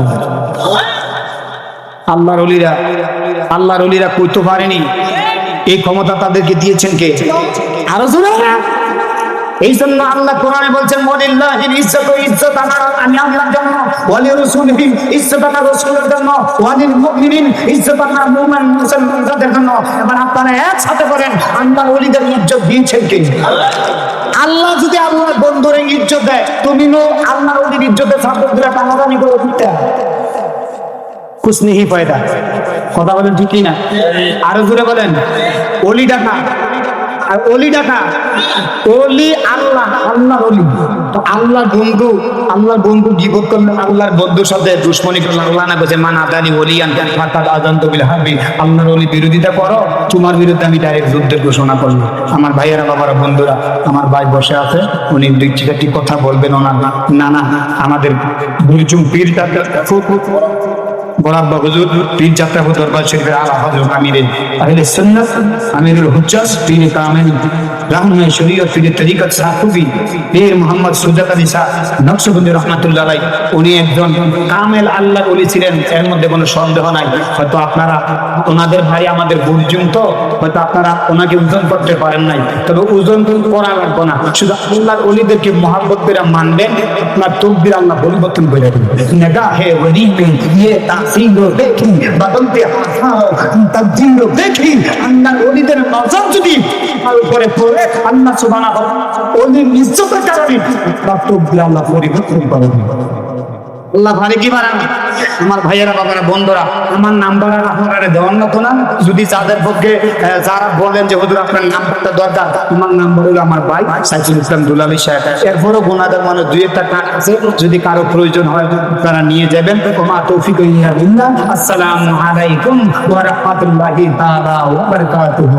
আল্লাহর ওলিরা কইতে পারেনি, এই ক্ষমতা তাদেরকে দিয়েছেন কে? আরো জোরে। এই জন্য আল্লাহ কোরআনে বলছেন ওয়ালিল্লাহিল ইজ্জাতু, ইজ্জত আমি আল্লাহর জন্য, ওয়ালি রাসূলিহি ইজ্জত আমার রাসূলের জন্য, ওয়ালিল মুমিনিন ইজ্জত আমার মুমিন মুসলমানদের জন্য। এবার আপনারা একসাথে বলেন আল্লাহর ওলিদের ইজ্জত দিয়েছেন কে? আল্লাহ। আল্লাহ যদি আল্লাহর বন্ধুর ইজ্জত দেয়, তুমি নো আল্লাহর ওদের ইজ্জতের সাপোর্ট দিলে টানাটানি করে দিতে কুছ নেই ফায়দা। কথা বলেন ঠিক না? আরো জোরে বলেন। ওলি ডাকা আর ওলি ডাকা, ওলি আল্লাহ, আল্লাহর ওলি। তো আল্লাহর বন্ধু, আল্লাহর বন্ধু গীবত করলে, আল্লাহর বন্ধুর সাথে দুশমনি করলে আল্লাহ না বলছে মান আদানি ওলিয়ান ফাকাদ আযানতু বিল হারবি। আল্লাহর ওলি বিরোধিতা করো, তোমার বিরুদ্ধে আমি ডাইরেক্ট যুদ্ধের ঘোষণা করব। আমার ভাইয়েরা, বাবারা, বন্ধুরা, আমার ভাই বসে আছে, উনি দুই চারটি কথা বলবেন ওনার নানা আমাদের বুলচুম পীর বরাব্বা হুজুর পীর যাত্রাপুর দরবার শরীফের আলা হযরত আমিরে সুন্নাত আমিরুল হুজ্জাত পীর কামিল রাহমায়ে শরীয়ত পীর তরিকত সাফি পীর মোহাম্মদ সুজাত আলী শাহ নকশবন্দি রাহমাতুল্লাহ আলাইহি, উনি একজন কামেল আল্লাহর ওলি ছিলেন, এর মধ্যে কোনো সন্দেহ নাই। হয়তো আপনারা ওনাদের ভাই আমাদের বুঝুন, তো হয়তো আপনারা ওনাকে ওজন করতে পারেন নাই, তবে ওজন করা লাগবে না, শুধু আল্লাহর ওলিদেরকে মহব্বত করে মানবেন, আপনার তকদির আল্লাহ পরিবর্তন করে দেবেন। নিগাহে ওলি মে ইয়ে তাসির দেখি বদলতে তাকদীর দেখি, আল্লাহর ওলিদের নজর যদি আমার উপরে পড়ে, আল্লাহ সুবহানাহু ওয়া তাআলা ওলির ইজ্জতের কারণে তার তকদির আল্লাহ পরিবর্তন করে দেবেন। আল্লাহ ভালো কি বাড়ান। আমার ভাইয়েরা, বাবারা, বন্ধুরা, আমার নাম্বার আর আপনারা দেওয়ার মতো না। যদি যাদের পক্ষে যারা বলেন যে হুজুর আপনার নাম্বারটা দরকার, আমার নাম্বার হলো আমার ভাই সাইফুল ইসলাম দুলালী সাহেব। এরপরও গুনাহগার মানুষ দুই একটা কাজ আছে, যদি কারো প্রয়োজন হয় তারা নিয়ে যাবেন। ওমা তৌফিক ইল্লা বিল্লাহ। আসসালামু আলাইকুম ওয়া রাহমাতুল্লাহি তাআলা ওয়া বারাকাতুহু।